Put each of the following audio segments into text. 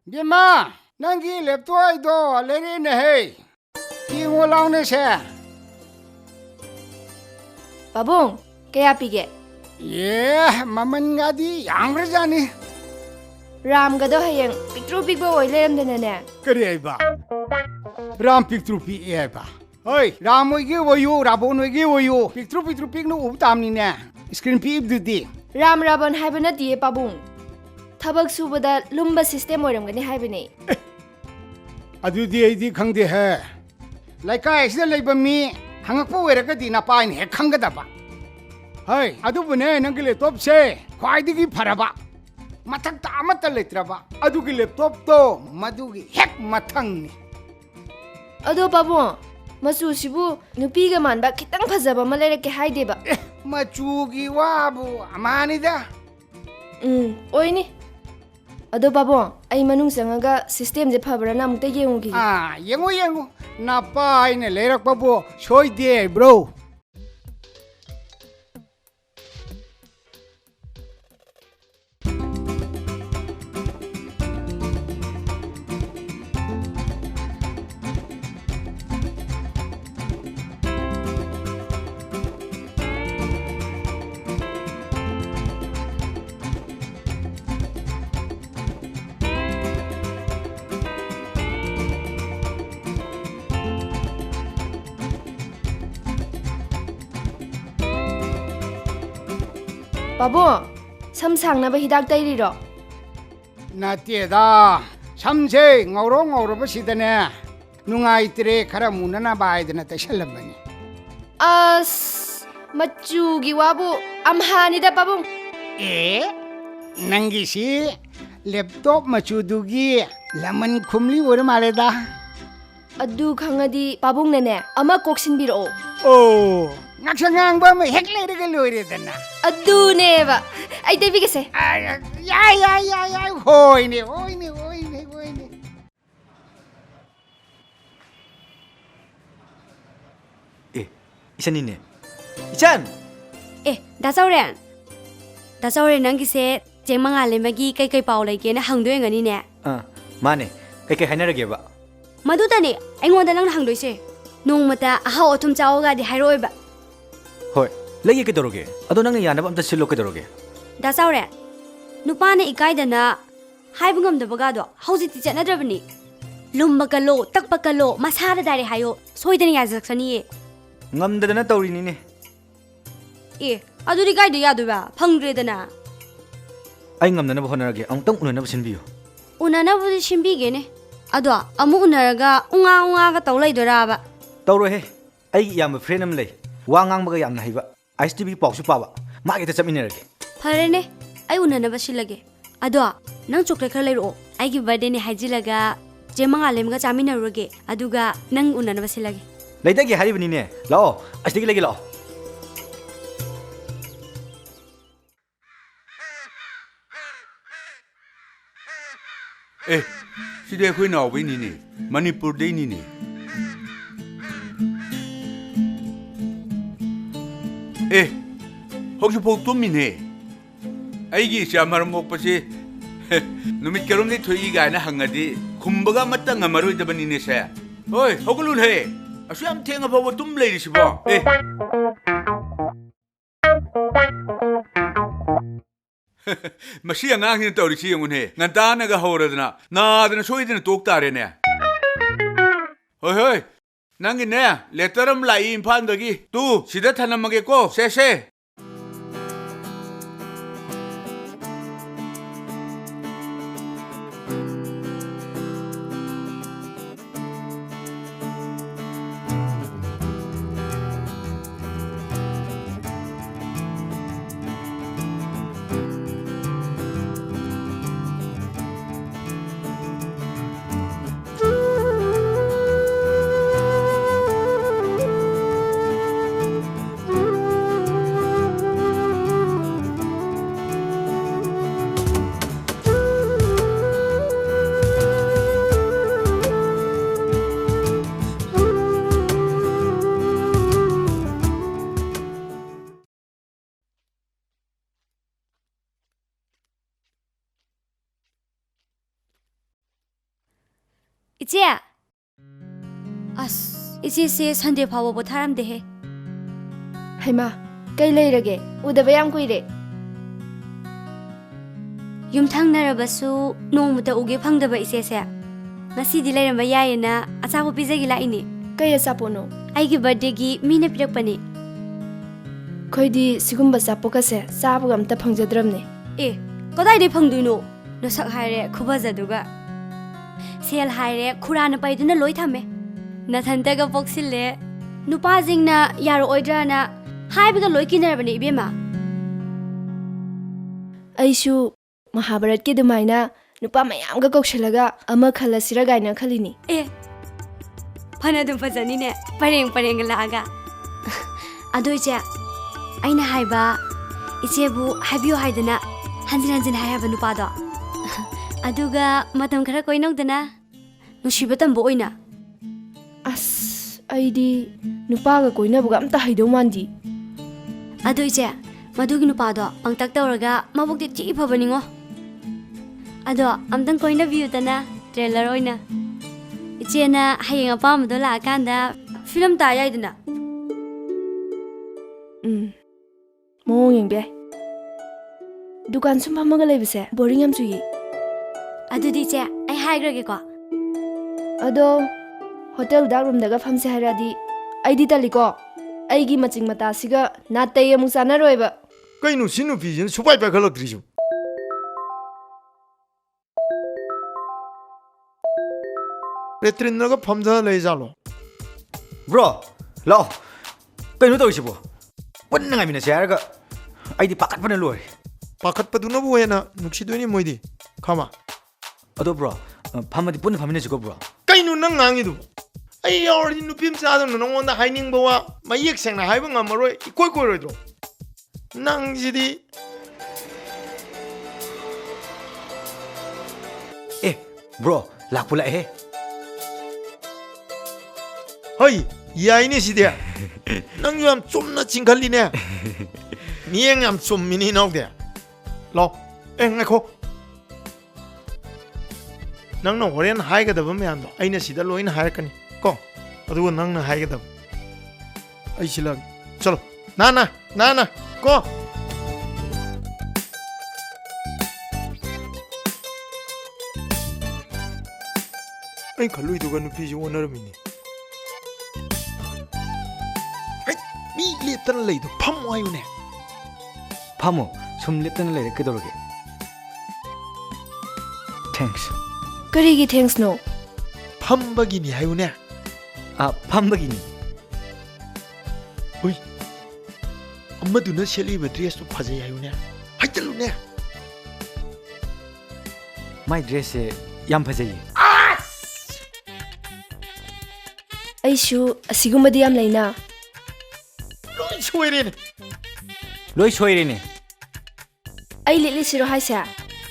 Bima, nangi leptoi do leri ne hey. Kingo lao ne se. Pabong, kaya pige? Yeah, maman nga di yang rajani. Ram gado hayang pictru pigbo oy lerem dana ne. Kari ay ba? Ram pictru pi ay ba? Hoy, Ram oy gi woyu, Rabon oy gi woyu. Pictru pig no ubtam ni ne. Screen pi ibdudi. Ram Rabon haibana diye pabong. Thabak subada lumba system oiram gani haibane. Adudi ay di khangde hai. Laikai sida leiba mi hangakpo oiraga di na pain he khangada ba. Hey, adubune nangi laptop se khwaidigi pharaba. Mathak ta amata letraba. Adugi laptop to madugi hek mathang ni. Ado pabong, masu sibu nupiga manba kitang phajaba ma leirake haide ba. Machugi wabu amani da. Oini. Ado pabong, ai manung sangaga system je phabara na mukta yengugi. Yengu. Na pai ne leirak babu soide bro. Pabong, sam sangnaba hidak tairiro. Nate da. Samse ngoro ba sidane. Nungai tre khara munana bai dana tashalambani. Machugi wabu amhani da pabong. Nangi si laptop machudugi laman khumli ora male da. Adu khangadi pabong nene ama koksin biro. Oh, ngaksangang ba may hek leiraga loire dana. Adu neba. Ay devi kese. Ya. Hoy ne. 이찬이네. 이찬. 다서렌. 다서렌 낭기세 쟁망알레 마기 kaikai pau laike na hangdoe ngani ne. 마네. kaikai 하나르게 봐. Madutani aingwanda nang hangdoise. Nongmata ahaw othum chaoga di hairoi ba. ꯍꯣꯏ ꯂꯩꯒꯦ ꯀꯩꯗꯧꯔꯒꯦ ꯑꯗꯣ ꯅꯪꯅ ꯌꯥꯅꯕ ꯑꯝꯇ ꯁꯤꯜꯂꯣ ꯀꯩꯗꯧꯔꯒꯦ 다서렌. 누파네 이까이다나 하이브 ngamdabagado haujiti chatnadrabani. Lumbakalo takpakalo masara dare hayo soidani yajaksani. ꯉꯝꯗꯗꯅ ꯇꯧꯔꯤꯅꯤꯅꯦ ꯑꯗꯨꯗꯤ ꯀꯥꯏꯗ ꯌꯥꯗꯣꯏꯕ ꯐꯪꯗ꯭ꯔꯦꯗꯅ ꯑꯩ ꯉꯝꯅꯅꯕ ꯍꯣꯠꯅꯔꯒꯦ ꯑꯃꯨꯛꯇꯪ ꯎꯅꯅꯕ ꯁꯤꯟꯕꯤꯌꯨ ꯎꯅꯅꯕꯗꯤ ꯁꯤꯟꯕꯤꯒꯦꯅꯦ ꯑꯗꯣ ꯑꯃꯨꯛ ꯎꯅꯔꯒ ꯎꯉꯥꯒ ꯇꯧ ꯂꯩꯗꯣꯏꯔꯥꯕ ꯇꯧꯔꯣꯏꯍꯦ ꯑꯩꯒꯤ ꯏꯌꯥꯝꯕ ꯐ꯭ꯔꯦꯟ ꯑꯃ ꯂꯩ ꯋꯥ ꯉꯥꯡꯕꯒ ꯌꯥꯝꯅ ꯍꯩꯕ ꯑꯥꯏꯁ ꯇꯤꯚꯤ ꯄꯥꯎꯁꯨ ꯄꯥꯕ ꯃꯥꯒꯤꯗ ꯆꯠꯃꯤꯟꯅꯔꯒꯦ ꯐꯔꯦꯅꯦ ꯑꯩ ꯎꯅꯅꯕ ꯁꯤꯜꯂꯒꯦ ꯑꯗꯣ ꯅꯪ ꯆꯣꯀ꯭ꯂꯦꯠ ꯈꯔ ꯂꯩꯔꯛꯑꯣ ꯑꯩꯒꯤ ꯕꯔꯊꯗꯦꯅꯦ ꯍꯥꯏꯖꯤꯜꯂꯒ ꯆꯦ ꯃꯉꯥꯜꯂꯦꯝꯒ ꯆꯥꯃꯤꯟꯅꯔꯨꯔꯒꯦ ꯑꯗꯨꯒ ꯅꯪ ꯎꯅꯅꯕ ꯁꯤꯜꯂꯒꯦ ꯂꯩꯗꯒꯦ ꯍꯥꯏꯔꯤꯕꯅꯤꯅꯦ ꯂꯥꯛꯑꯣ ꯑꯁꯤꯗꯒꯤ ꯂꯩꯒꯦ ꯂꯥꯛꯑꯣ 시대 거의 나오베니네 마니푸르 데이니네 혹시 복도미네 아이기 시아마를 먹버시 누밋 결혼이 토이가 아니라 한가디 kumbaga matang amaroy da banine siya hoy hokulun he asu am tenga bawa tum lady si ba Masih ang angin tawri siya ngun he nganta naga hawra dana na dana soy dana tok tare ne hoy nangin ne letaram lai impan dagi tu sida thanamage ko se 이제 아스 이제세 선데 파워 보타람데 해 Haima, kay leirage, udaba yam kuire. ꯌꯨꯝꯊꯪꯅꯔꯕꯁꯨ ꯅꯣꯡꯃꯇ ꯎꯒꯦ ꯐꯪꯗꯕ ꯏꯆꯦꯁꯦ ꯉꯁꯤꯗꯤ ꯂꯩꯔꯝꯕ ꯌꯥꯏꯌꯦꯅ ꯑꯆꯥꯄꯣꯠ ꯄꯤꯖꯒꯤ ꯂꯥꯛꯏꯅꯦ Kay asapono. ꯑꯩꯒꯤ ꯕꯔꯊꯗꯦꯒꯤ ꯃꯤꯅ ꯄꯤꯔꯛꯄꯅꯤ Koidi sigumba sapokase, sabuga amta phangjadramne. ꯑꯦ ꯀꯗꯥꯏꯗꯩ ꯐꯪꯗꯣꯏꯅꯣ ꯅꯁꯛ ꯍꯥꯏꯔꯦ ꯈꯨꯕꯖꯗꯨꯒ ꯁꯦꯜ ꯍꯥꯏꯔꯦ ꯈꯨꯔꯥꯅ ꯄꯩꯗꯨꯅ ꯂꯣꯏ ꯊꯝꯃꯦ ꯅꯊꯟꯇꯒ ꯄꯣꯛꯁꯤꯜꯂꯦ ꯅꯨꯄꯥꯁꯤꯡꯅ ꯌꯥꯔꯛꯑꯣꯏꯗ꯭ꯔꯥꯅ ꯍꯥꯏꯕꯒ ꯂꯣꯏ ꯀꯤꯅꯔꯕꯅꯦ 이베마 Aishu Mahabharatki dumaina nupa mayamga kokshalaga ama khalasira gaina khalini. ꯑꯦ ꯐꯅ ꯑꯗꯨꯝ ꯐꯖꯅꯤꯅꯦ ꯄꯔꯦꯡ ꯄꯔꯦꯡꯒ ꯂꯥꯛꯑꯒ ꯑꯗꯣ ꯏꯆꯦ ꯑꯩꯅ ꯍꯥꯏꯕ 이제부 하비오 하이드나 한진 하야바 누빠도 아두가 마담 khara koinongdana nusibatam bo oina As aidi nupaga koinabuga amta haidau mandi. adu ije madugi nupado pangtak tawraga mabukti chi phabaningo ado amtang koina biudana trailer oina ichena hayeng apamdo la kanda film ta yaidana Mong yengbe. Dukan sum phamaga leibase boring am chuyi. adudi che ai haigrage ko Ado hotel dark room daga phamse hairadi aidi taliko. Aigi maching mata siga natai amuk sanaroiba. Kainu sinu pijin supai pa khalaktrisu. Retrinnaga phamda leijalo. Bro, lao. Kainu tawisibo. Punna ngai mina share aidi pakat pana loi. Pakat paduna bu hena nuksidoni moidi. Khama. Ado bro, phamadi punna phamine sigo bro. Kainu nang ngangi du. Ai already nupim sa do nongonda haining bawa mayek sengna haiba ngamaroi ikoi koi roidro. Nang jidi Bro, lakpula he. Hai, yaini side. Nang yam chomna chingkhaline. Nieng yam chommini nokde. Lo, ngakho. Nang no horen haiga da bam yam do. Aina sida loin hairkani. Ko. Adu nang na haiga da. Ai sila. Chalo. Na. Ko. Ai khalui duga nupi ji onaramini. Ai mi leptan leido pham ayune. Phamo, sum leptana leire kedoroge. Thanks. Karigi thanks no. Phambagi ni ayune. Phambagini. Oi. Amaduna seliba dress to phajai ayune. Haitalune. My dress yam phajai. Aishu asigumadi yam leina. Loi soirene. Loi soirene. Ai litli siro haisa.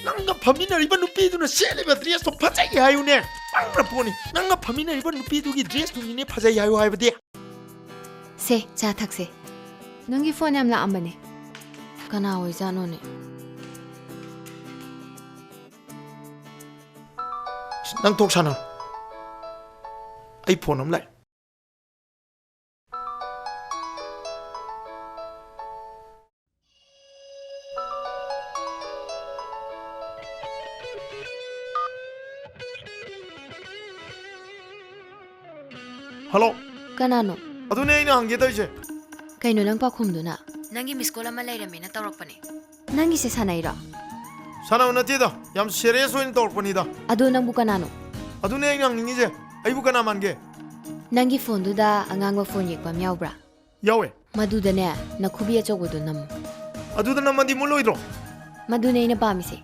Nanga phamina riba nupi duna seliba dress to phajai ayune. Pangra poni. Nanga phamina riba nupi dugi dress to ni phajai ayu aibade. 세, 자 탁세. 너기 폰 얌라 안바네. 가나 오이자노네. Nang tok sana. Ai phone am lai. Hello. 가나노. Adune ina hange toise. kaino nang pakhumduna nangi miskola ma leiramena tawrakpane nangi se sanaira Sana unati da. Yam serious oin torpani da. adu nang bukanano Adune ina ngingi je. Ai bukana mange. nangi phone du da angangwa phone yekpam yaubra Yawe. madudane nakhubi achogodu nam Aduda namandi muloidro. madune ina pamise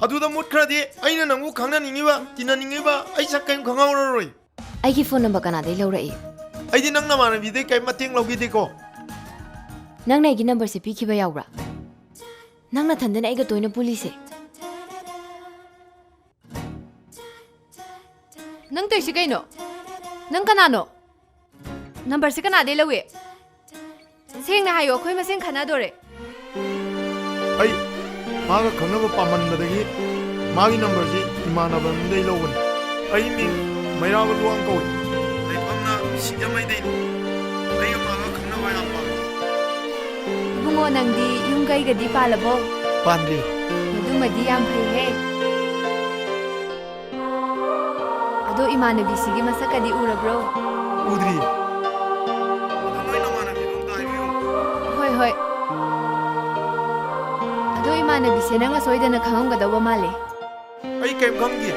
Aduda mutkradi aina nangu khangna ningiba tina ningiba ai sakkai khangawroi. aigi phone number kana dei laurai Aidi nang na mana bide kai mateng logi de ko. nang na igi number se pikhiba yaubra nang na thandana aiga toina police nang tei si kaino nang kanano number se kana dei lawi seng na hayo khoi ma seng khana dore Ai maga khangnaba paman badagi magi number ji imana ban dei logun. Ai mi ꯃꯩꯔꯥꯕ Luwang ꯀꯧꯏ ꯂꯩꯐꯝꯅ ꯁꯤꯡꯖꯃꯩꯗꯩꯅꯤ ꯑꯩꯒ ꯃꯥꯒ ꯈꯪꯅꯕ ꯌꯥꯝ ꯄꯥꯝꯃꯤ ꯏꯕꯨꯡꯉꯣ ꯅꯪꯗꯤ ꯌꯨꯝ ꯀꯩꯒꯗꯤ ꯄꯥꯜꯂꯕꯣ ꯄꯥꯟꯗ꯭ꯔꯤ ꯃꯗꯨꯃꯗꯤ ꯌꯥꯝ ꯐꯩꯍꯦ ꯑꯗꯣ ꯏꯃꯥꯟꯅꯕꯤꯁꯤꯒꯤ ꯃꯁꯛꯀꯗꯤ ꯎꯔꯕ꯭ꯔꯣ ꯎꯗ꯭ꯔꯤ ꯑꯗꯣ ꯅꯣꯏ ꯅꯃꯥꯟꯅꯕꯤꯗꯣ ꯑꯝꯇ ꯍꯥꯏꯕꯤꯌꯨ ꯍꯣꯏ ꯍꯣꯏ ꯑꯗꯣ ꯏꯃꯥꯟꯅꯕꯤꯁꯦ ꯅꯪ ꯁꯣꯏꯗꯅ ꯈꯪꯉꯝꯒꯗꯧꯕ ꯃꯥꯜꯂꯦ ꯑꯩ ꯀꯩꯝ ꯈꯪꯗꯦ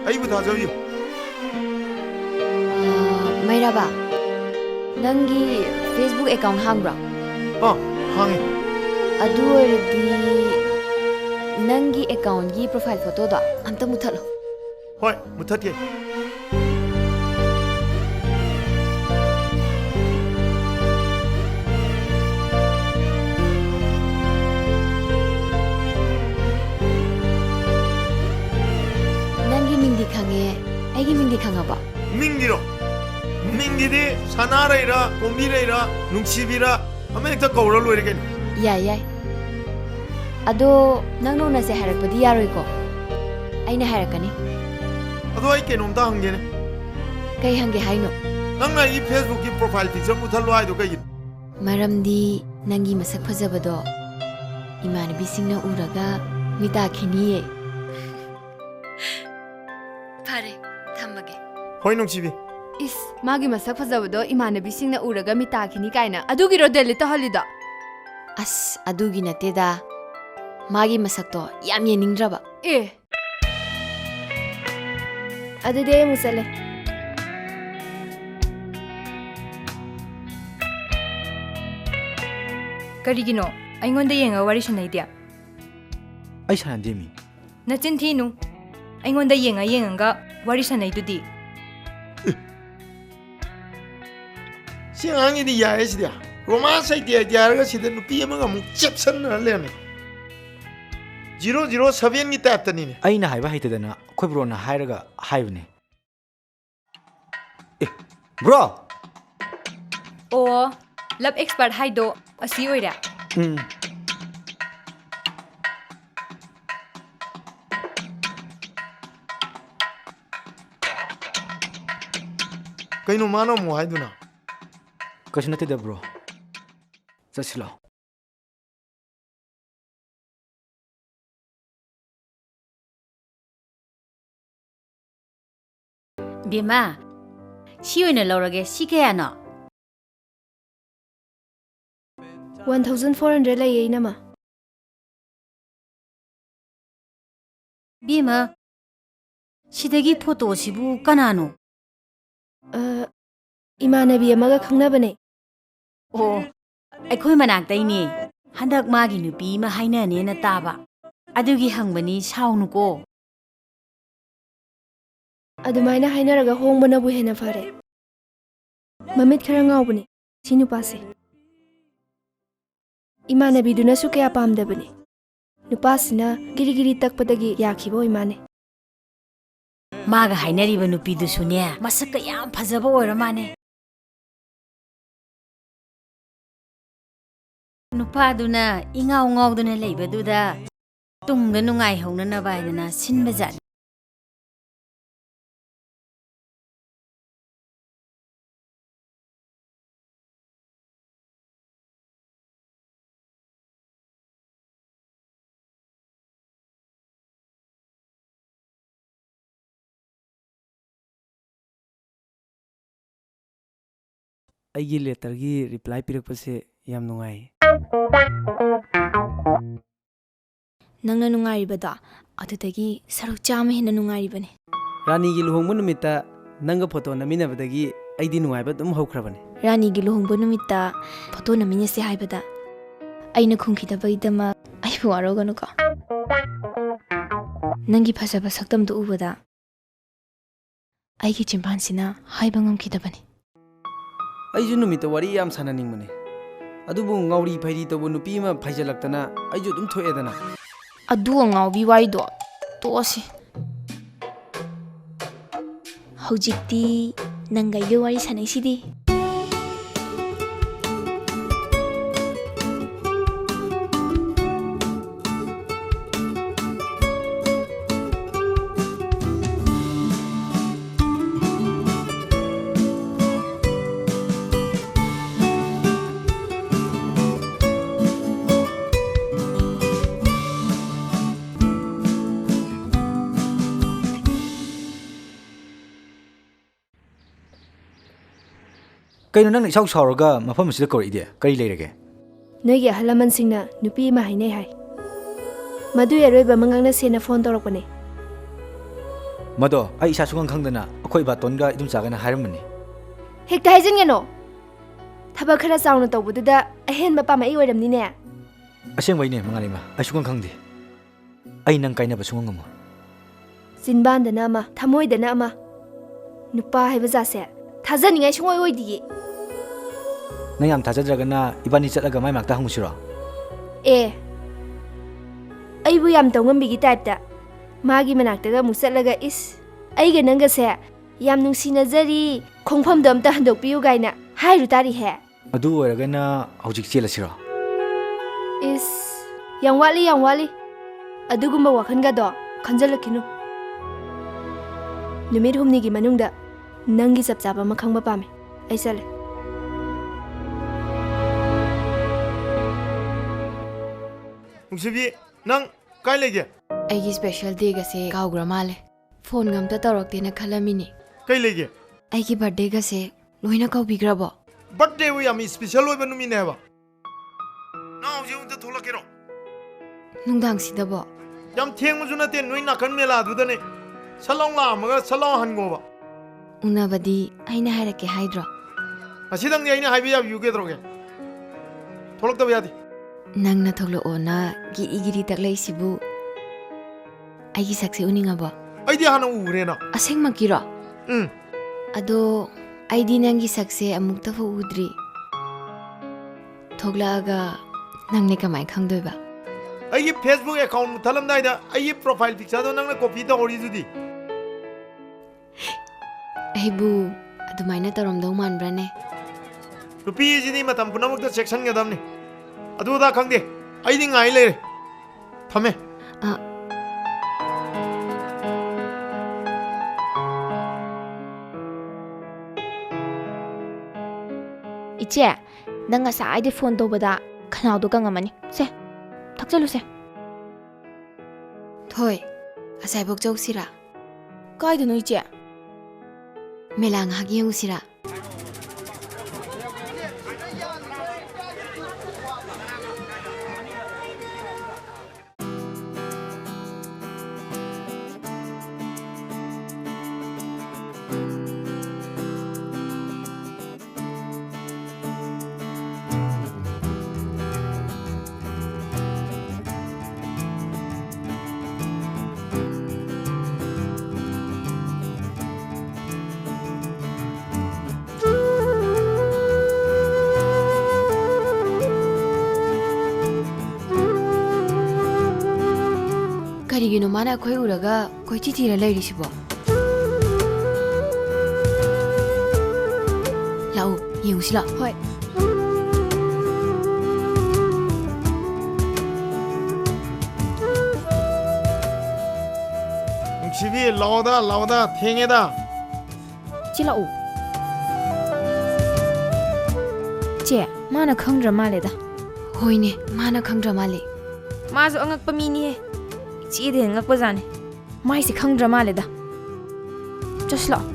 ꯑꯩꯕꯨ ꯊꯥꯖꯕꯤꯌꯨ ꯃꯩꯔꯥꯕ ꯅꯪꯒꯤ ꯐꯦꯁꯕꯨꯛ ꯑꯦꯀꯥꯎꯟ ꯍꯥꯡꯕ꯭ꯔꯣ ꯍꯥꯡꯉꯤ ꯑꯗꯨ ꯑꯣꯏꯔꯗꯤ ꯅꯪꯒꯤ ꯑꯦꯀꯥꯎꯟꯒꯤ ꯄ꯭ꯔꯣꯐꯥꯏꯜ ꯐꯣꯇꯣꯗꯣ ꯑꯝꯇ ꯃꯨꯠꯊꯠꯂꯣ ꯍꯣꯏ ꯃꯨꯠꯊꯠꯀꯦ ꯅꯪꯒꯤ ꯃꯤꯡꯗꯤ ꯈꯪꯉꯦ ꯑꯩꯒꯤ ꯃꯤꯡꯗꯤ ꯈꯪꯉꯕꯣ ꯃꯤꯡꯒꯤꯔꯣ ꯃꯤꯡꯒꯤꯗꯤ ꯁꯅꯥꯔꯩꯔꯥ ꯀꯣꯝꯕꯤꯔꯩꯔꯥ ꯅꯨꯡꯁꯤꯕꯤꯔꯥ ꯑꯃ ꯍꯦꯛꯇ ꯀꯧꯔ ꯂꯣꯏꯔꯦ ꯀꯩꯅꯣ ꯌꯥꯏ ꯌꯥꯏ ꯑꯗꯣ ꯅꯪ ꯅꯣꯡꯅꯁꯦ ꯍꯥꯏꯔꯛꯄꯗꯤ ꯌꯥꯔꯣꯏꯀꯣ ꯑꯩꯅ ꯍꯥꯏꯔꯛꯀꯅꯤ ꯑꯗꯣ ꯑꯩ ꯀꯩꯅꯣꯝꯇ ꯍꯪꯒꯦꯅꯦ ꯀꯩ ꯍꯪꯒꯦ ꯍꯥꯏꯅꯣ ꯅꯪꯅ ꯑꯩꯒꯤ ꯐꯦꯁꯕꯨꯛꯀꯤ ꯄ꯭ꯔꯣꯐꯥꯏꯜ ꯄꯤꯛꯆꯔ ꯃꯨꯠꯊꯠꯂꯣ ꯍꯥꯏꯗꯣ ꯀꯩꯒꯤꯅꯣ ꯃꯔꯝꯗꯤ ꯅꯪꯒꯤ ꯃꯁꯛ ꯐꯖꯕꯗꯣ ꯏꯃꯥꯟꯅꯕꯤꯁꯤꯡꯅ ꯎꯔꯒ ꯃꯤꯇꯥꯈꯤꯅꯤꯌꯦ ꯐꯔꯦ ꯊꯝꯃꯒꯦ ꯍꯣꯏ ꯅꯨꯡꯁꯤꯕꯤ ꯏꯁ ꯃꯥꯒꯤ ꯃꯁꯛ ꯐꯖꯕꯗꯣ ꯏꯃꯥꯟꯅꯕꯤꯁꯤꯡꯅ ꯎꯔꯒ ꯃꯤꯇꯥꯈꯤꯅꯤ ꯀꯥꯏꯅ ꯑꯗꯨꯒꯤꯔꯣ ꯗꯦꯂꯤꯠ ꯇꯧꯍꯜꯂꯤꯗꯣ ꯑꯁ ꯑꯗꯨꯒꯤ ꯅꯠꯇꯦꯗ ꯃꯥꯒꯤ ꯃꯁꯛꯇꯣ ꯌꯥꯝ ꯌꯦꯡꯅꯤꯡꯗ꯭ꯔꯕ ꯑꯦ ꯑꯗꯨꯗꯤ ꯑꯩ ꯑꯃꯨꯛ ꯆꯠꯂꯦ ꯀꯔꯤꯒꯤꯅꯣ ꯑꯩꯉꯣꯟꯗ ꯌꯦꯡꯉ ꯋꯥꯔꯤ ꯁꯥꯟꯅꯩꯗꯤ ꯑꯩ ꯁꯥꯟꯅꯗꯦ ꯃꯤ ꯅꯆꯤꯟ ꯊꯤꯅꯨ ꯑꯩꯉꯣꯟꯗ ꯌꯦꯡꯉꯒ ꯋꯥꯔꯤ ꯁꯥꯟꯅꯩꯗꯨꯗꯤ ꯁꯤ ꯑꯉꯥꯡꯒꯤꯗꯤ ꯌꯥꯏ ꯁꯤꯗꯤ ꯔꯣꯃꯥꯟꯁ ꯍꯩꯇꯦ ꯍꯥꯏꯔꯒ ꯁꯤꯗ ꯅꯨꯄꯤ ꯑꯃꯒ ꯑꯃꯨꯛ ꯆꯦꯞꯁꯟꯅꯔ ꯂꯩꯔꯝꯃꯦ 007ꯒꯤ ꯇꯥꯏꯞꯇꯅꯤꯅꯦ ꯑꯩꯅ ꯍꯥꯏꯕ ꯍꯩꯇꯗꯅ ꯑꯩꯈꯣꯏ ꯕ꯭ꯔꯣꯅ ꯍꯥꯏꯔꯒ ꯍꯥꯏꯕꯅꯦ ꯑꯦ ꯕ꯭ꯔꯣ ꯑꯣ ꯂꯞ ꯑꯦꯛꯁꯄꯔꯠ ꯍꯥꯏꯗꯣ ꯑꯁꯤ ꯑꯣꯏꯔꯦ ꯀꯩꯅꯣ ꯃꯥꯅ ꯑꯃꯨꯛ ꯍꯥꯏꯗꯨꯅ ꯀꯩꯁꯨ ꯅꯠꯇꯦꯗ ꯕ꯭ꯔꯣ ꯆꯠꯁꯤ ꯂꯥꯛꯑꯣ ꯕꯦꯝꯃ ꯁꯤ ꯑꯣꯏꯅ ꯂꯧꯔꯒꯦ ꯁꯤ ꯀꯌꯥꯅꯣ 1400 ꯂꯩꯌꯦ ꯏꯅꯝꯃ ꯕꯦꯝꯃ ꯁꯤꯗꯒꯤ ꯐꯣꯇꯣꯁꯤꯕꯨ ꯀꯅꯥꯅꯣ ꯏꯃꯥꯟꯅꯕꯤ ꯑꯃꯒ ꯈꯪꯅꯕꯅꯦ ꯑꯣ ꯑꯩꯈꯣꯏ ꯃꯅꯥꯛꯇꯩꯅꯦ ꯍꯟꯗꯛ ꯃꯥꯒꯤ ꯅꯨꯄꯤ ꯑꯃ ꯍꯥꯏꯅꯅꯦꯅ ꯇꯥꯕ ꯑꯗꯨꯒꯤ ꯍꯪꯕꯅꯤ ꯁꯥꯎꯅꯨꯀꯣ ꯑꯗꯨꯃꯥꯏꯅ ꯍꯥꯏꯅꯔꯒ ꯍꯣꯡꯕꯅꯕꯨ ꯍꯦꯟꯅ ꯐꯔꯦ ꯃꯃꯤꯠ ꯈꯔ ꯉꯥꯎꯕꯅꯦ ꯁꯤ ꯅꯨꯄꯥꯁꯦ ꯏꯃꯥꯟꯅꯕꯤꯗꯨꯅꯁꯨ ꯀꯌꯥ ꯄꯥꯝꯗꯕꯅꯦ ꯅꯨꯄꯥꯁꯤꯅ ꯒꯤꯔꯤ ꯇꯛꯄꯗꯒꯤ ꯌꯥꯈꯤꯕ ꯑꯣꯏ ꯃꯥꯅꯦ ꯃꯥꯒ ꯍꯥꯏꯅꯔꯤꯕ ꯅꯨꯄꯤꯗꯨꯁꯨꯅꯦ ꯃꯁꯛꯀ ꯌꯥꯝ ꯐꯖꯕ ꯑꯣꯏꯔ ꯃꯥꯅꯦ ꯅꯨꯄꯥꯗꯨꯅ ꯏꯉꯥꯎ ꯉꯥꯎꯗꯨꯅ ꯂꯩꯕꯗꯨꯗ ꯇꯨꯡꯗ ꯅꯨꯡꯉꯥꯏꯍꯧꯅꯅꯕ ꯍꯥꯏꯗꯅ ꯁꯤꯟꯕꯖꯥꯠꯅꯤ ꯑꯩꯒꯤ ꯂꯦꯇꯔꯒꯤ ꯔꯤꯄ꯭ꯂꯥꯏ ꯄꯤꯔꯛꯄꯁꯦ ꯌꯥꯝ ꯅꯨꯡꯉꯥꯏ ꯅꯪꯅ ꯅꯨꯡꯉꯥꯏꯔꯤꯕꯗꯣ ꯑꯗꯨꯗꯒꯤ ꯁꯔꯨꯛ 100 ꯍꯦꯟꯅ ꯅꯨꯡꯉꯥꯏꯔꯤꯕꯅꯦ ꯔꯥꯅꯤꯒꯤ ꯂꯨꯍꯣꯡꯕ ꯅꯨꯃꯤꯠꯇ ꯅꯪꯒ ꯐꯣꯇꯣ ꯅꯝꯃꯤꯟꯅꯕꯗꯒꯤ ꯑꯩꯗꯤ ꯅꯨꯡꯉꯥꯏꯕ ꯑꯗꯨꯝ ꯍꯧꯈ꯭ꯔꯕꯅꯦ ꯔꯥꯅꯤꯒꯤ ꯂꯨꯍꯣꯡꯕ ꯅꯨꯃꯤꯠꯇ ꯐꯣꯇꯣ ꯅꯝꯃꯤꯟꯅꯁꯦ ꯍꯥꯏꯕꯗ ꯑꯩꯅ ꯈꯨꯝꯈꯤꯗꯕꯒꯤꯗꯃꯛ ꯑꯩꯕꯨ ꯋꯥꯔꯧꯒꯅꯨꯀꯣ ꯅꯪꯒꯤ ꯐꯖꯕ ꯁꯛꯇꯝꯗꯨ ꯎꯕꯗ ꯑꯩꯒꯤ ꯆꯤꯝꯕꯥꯟꯁꯤꯅ ꯍꯥꯏꯕ ꯉꯝꯈꯤꯗꯕꯅꯤ ꯑꯩꯁꯨ ꯅꯨꯃꯤꯠꯇ ꯋꯥꯔꯤ ꯌꯥꯝ ꯁꯥꯟꯅꯅꯤꯡꯕꯅꯦ ꯑꯗꯨꯕꯨ ꯉꯥꯎꯔꯤ ꯐꯩꯔꯤ ꯇꯧꯕ ꯅꯨꯄꯤ ꯑꯃ ꯐꯩꯖꯜꯂꯛꯇꯅ ꯑꯩꯁꯨ ꯑꯗꯨꯝ ꯊꯣꯛꯑꯦꯗꯅ ꯑꯗꯨ ꯑꯉꯥꯎꯕꯤ ꯋꯥꯔꯤꯗꯣ ꯇꯣꯛꯑꯁꯤ ꯍꯧꯖꯤꯛꯇꯤ ꯅꯪꯒ ꯑꯩꯒ ꯋꯥꯔꯤ ꯁꯥꯟꯅꯩꯁꯤꯗꯤ ꯀꯩꯅꯣ ꯅꯪꯅ ꯏꯁꯥꯎ ꯁꯥꯎꯔꯒ ꯃꯐꯝ ꯑꯁꯤꯗ ꯀꯧꯔꯛꯏꯗꯤ ꯀꯔꯤ ꯂꯩꯔꯒꯦ ꯅꯣꯏꯒꯤ ꯑꯍꯜ ꯂꯃꯟꯁꯤꯡꯅ ꯅꯨꯄꯤ ꯑꯃ ꯍꯥꯏꯅꯩ ꯍꯥꯏ ꯃꯗꯨ ꯑꯔꯣꯏꯕ ꯃꯉꯥꯡꯅ ꯁꯦꯅ ꯐꯣꯟ ꯇꯧꯔꯛꯄꯅꯦ ꯃꯗꯣ ꯑꯩ ꯏꯁꯥ ꯁꯨꯡꯈꯪ ꯈꯪꯗꯅ ꯑꯩꯈꯣꯏ ꯕꯥꯇꯣꯟꯒ ꯏꯗꯨꯝꯆꯥꯒꯅ ꯍꯥꯏꯔꯝꯕꯅꯤ ꯍꯦꯛꯇ ꯍꯥꯏꯖꯤꯟꯒꯅꯣ ꯊꯕꯛ ꯈꯔ ꯆꯥꯎꯅ ꯇꯧꯕꯗꯨꯗ ꯑꯍꯦꯟꯕ ꯄꯥꯝꯃꯛꯏ ꯑꯣꯏꯔꯝꯅꯤꯅꯦ ꯑꯁꯦꯡꯕꯩꯅꯦ ꯃꯉꯥꯂꯩꯃ ꯑꯩ ꯁꯨꯡꯈꯪ ꯈꯪꯗꯦ ꯑꯩ ꯅꯪ ꯀꯥꯏꯅꯕ ꯁꯨꯡꯉꯝ ꯉꯝꯃꯣꯏ ꯆꯤꯟꯕꯥꯟꯗꯅ ꯑꯃ ꯊꯃꯣꯏꯗꯅ ꯑꯃ ꯅꯨꯄꯥ ꯍꯥꯏꯕ ꯖꯥꯠꯁꯦ ꯊꯥꯖꯅꯤꯡꯉꯥꯏ ꯁꯨꯡꯑꯣꯏ ꯑꯣꯏꯗꯤꯌꯦ ꯅꯪ ꯌꯥꯝ ꯊꯥꯖꯗ꯭ꯔꯒꯅ ꯏꯕꯥꯅꯤ ꯆꯠꯂꯒ ꯃꯥꯏ ꯃꯅꯥꯛꯇ ꯍꯪꯉꯨꯁꯤꯔꯣ ꯑꯦ ꯑꯩꯕꯨ ꯌꯥꯝ ꯇꯧꯉꯝꯕꯤꯒꯤ ꯇꯥꯏꯞꯇ ꯃꯥꯒꯤ ꯃꯅꯥꯛꯇꯒ ꯑꯃꯨꯛ ꯆꯠꯂꯒ ꯏꯁ ꯑꯩꯒ ꯅꯪꯒꯁꯦ ꯌꯥꯝ ꯅꯨꯡꯁꯤꯅꯖꯔꯤ ꯈꯣꯡꯐꯝꯗꯣ ꯑꯝꯇ ꯍꯟꯗꯣꯛꯄꯤꯌꯨ ꯒꯥꯏꯅ ꯍꯥꯏꯔꯨ ꯇꯥꯔꯤꯍꯦ ꯑꯗꯨ ꯑꯣꯏꯔꯒꯅ ꯍꯧꯖꯤꯛ ꯆꯦꯜꯂꯁꯤꯔꯣ ꯏꯁ ꯌꯥꯝ ꯋꯥꯠꯂꯤ ꯑꯗꯨꯒꯨꯝꯕ ꯋꯥꯈꯟꯒꯗꯣ ꯈꯟꯖꯜꯂꯛꯈꯤꯅꯨ ꯅꯨꯃꯤꯠ ꯍꯨꯝꯅꯤꯒꯤ ꯃꯅꯨꯡꯗ ꯅꯪꯒꯤ ꯆꯞ ꯆꯥꯕ ꯑꯃ ꯈꯪꯕ ꯄꯥꯝꯃꯦ ꯑꯩ ꯆꯠꯂꯦ ꯅꯨꯡꯁꯤꯕꯤ ꯅꯪ ꯀꯥꯏ ꯂꯩꯒꯦ ꯑꯩꯒꯤ ꯁ꯭ꯄꯦꯁꯦꯜ ꯗꯦꯒꯁꯦ ꯀꯥꯎꯒ꯭ꯔ ꯃꯥꯜꯂꯦ ꯐꯣꯟꯒ ꯑꯝꯇ ꯇꯧꯔꯛꯇꯦꯅ ꯈꯜꯂꯝꯃꯤꯅꯤ ꯀꯩ ꯂꯩꯒꯦ ꯑꯩꯒꯤ ꯕꯔꯊꯗꯦꯒꯁꯦ ꯂꯣꯏꯅ ꯀꯧꯕꯤꯈ꯭ꯔꯕꯣ ꯕꯔꯊꯗꯦꯕꯨ ꯌꯥꯝ ꯁ꯭ꯄꯦꯁꯦꯜ ꯑꯣꯏꯕ ꯅꯨꯃꯤꯠꯅꯦ ꯍꯥꯏꯕ ꯅꯪ ꯍꯧꯖꯤꯛ ꯑꯃꯨꯛꯇ ꯊꯣꯛꯂꯛꯀꯦꯔꯣ ꯅꯨꯡꯗꯥꯡꯁꯤꯗꯕꯣ ꯌꯥꯝ ꯊꯦꯡꯕꯁꯨ ꯅꯠꯇꯦ ꯅꯣꯏ ꯅꯥꯀꯟ ꯃꯦꯂꯥꯗꯨꯗꯅꯦ ꯁꯠꯂꯥꯎ ꯂꯥꯛꯑꯝꯃꯒ ꯁꯠꯂꯥꯎ ꯍꯟꯒꯣꯕ ꯎꯅꯕꯗꯤ ꯑꯩꯅ ꯍꯥꯏꯔꯛꯀꯦ ꯍꯥꯏꯗ꯭ꯔꯣ ꯉꯁꯤꯗꯪꯗꯤ ꯑꯩꯅ ꯍꯥꯏꯕ ꯌꯥꯕꯤꯌꯨ ꯀꯩꯗꯧꯔꯒꯦ ꯊꯣꯛꯂꯛꯇꯕ ꯌꯥꯗꯦ ꯅꯪꯅ ꯊꯣꯛꯂꯛꯑꯣꯅ ꯒꯤꯔꯤ ꯒꯤꯔꯤ ꯇꯛꯂꯛꯏꯁꯤꯕꯨ ꯑꯩꯒꯤ ꯁꯛꯁꯦ ꯎꯅꯤꯡꯉꯕꯣ ꯑꯩꯗꯤ ꯍꯥꯟꯅ ꯎꯈ꯭ꯔꯦꯅ ꯑꯁꯦꯡꯃꯛꯀꯤꯔꯣ ꯑꯗꯣ ꯑꯩꯗꯤ ꯅꯪꯒꯤ ꯁꯛꯁꯦ ꯑꯃꯨꯛꯇꯐꯥꯎ ꯎꯗ꯭ꯔꯤ ꯊꯣꯛꯂꯛꯑꯒ ꯅꯪꯅꯦ ꯀꯃꯥꯏ ꯈꯪꯗꯣꯏꯕ ꯑꯩꯒꯤ ꯐꯦꯁꯕꯨꯛ ꯑꯦꯀꯥꯎꯟ ꯃꯨꯠꯊꯠꯂꯝꯗꯥꯏꯗ ꯑꯩꯒꯤ ꯄ꯭ꯔꯣꯐꯥꯏꯜ ꯄꯤꯛꯆꯔꯗꯣ ꯅꯪꯅ ꯀꯣꯄꯤ ꯇꯧꯍꯧꯔꯤꯗꯨꯗꯤ ꯑꯩꯕꯨ ꯑꯗꯨꯃꯥꯏꯅ ꯇꯧꯔꯝꯗꯧ ꯃꯥꯟꯕ꯭ꯔꯅꯦ ꯅꯨꯄꯤꯁꯤꯗꯤ ꯃꯇꯝ ꯄꯨꯝꯅꯃꯛꯇ ꯆꯦꯛꯁꯤꯟꯒꯗꯕꯅꯤ ꯑꯗꯨꯗ ꯈꯪꯗꯦ ꯑꯩꯗꯤ ꯉꯥꯏ ꯂꯩꯔꯦ ꯊꯝꯃꯦ 이제 ꯅꯪ ꯉꯁꯥꯏꯗꯩ ꯐꯣꯟ ꯇꯧꯕꯗ ꯈꯅꯥꯎꯗꯣ ꯀꯪꯉꯝꯃꯅꯤ ꯁꯦ ꯊꯛꯆꯜꯂꯨꯁꯦ ꯊꯣꯏ ꯑꯁꯥꯏꯕꯧ ꯆꯧꯁꯤꯔꯥ ꯀꯥꯏꯗꯅꯣ 이제 ꯃꯦꯂꯥ ꯉꯥꯏꯍꯥꯛ ꯌꯦꯡꯉꯨꯁꯤꯔꯥ ꯀꯔꯤꯒꯤꯅꯣ ꯃꯥꯅ ꯑꯩꯈꯣꯏ ꯎꯔꯒ ꯀꯣꯏꯊꯤ ꯊꯤꯔ ꯂꯩꯔꯤꯁꯤꯕꯣ ꯂꯥꯛꯎ ꯌꯦꯡꯉꯨꯁꯤ ꯂꯥꯛ ꯍꯣꯏ ꯅꯨꯡꯁꯤꯕꯤ ꯂꯥꯛꯑꯣꯗ ꯊꯦꯡꯉꯦꯗ ꯏꯆꯦ ꯂꯥꯛꯎ ꯏꯆꯦ ꯃꯥꯅ ꯈꯪꯗ꯭ꯔ ꯃꯥꯜꯂꯦꯗ ꯍꯣꯏꯅꯦ ꯃꯥꯅ ꯈꯪꯗ꯭ꯔ ꯃꯥꯜꯂꯦ 마저 엉악빠 미니해. 찌대 엉악빠자네. 마이세 ꯈꯪꯗ꯭ꯔ ꯃꯥꯜꯂꯦꯗ ꯆꯠꯁꯤ ꯂꯥꯛꯑꯣ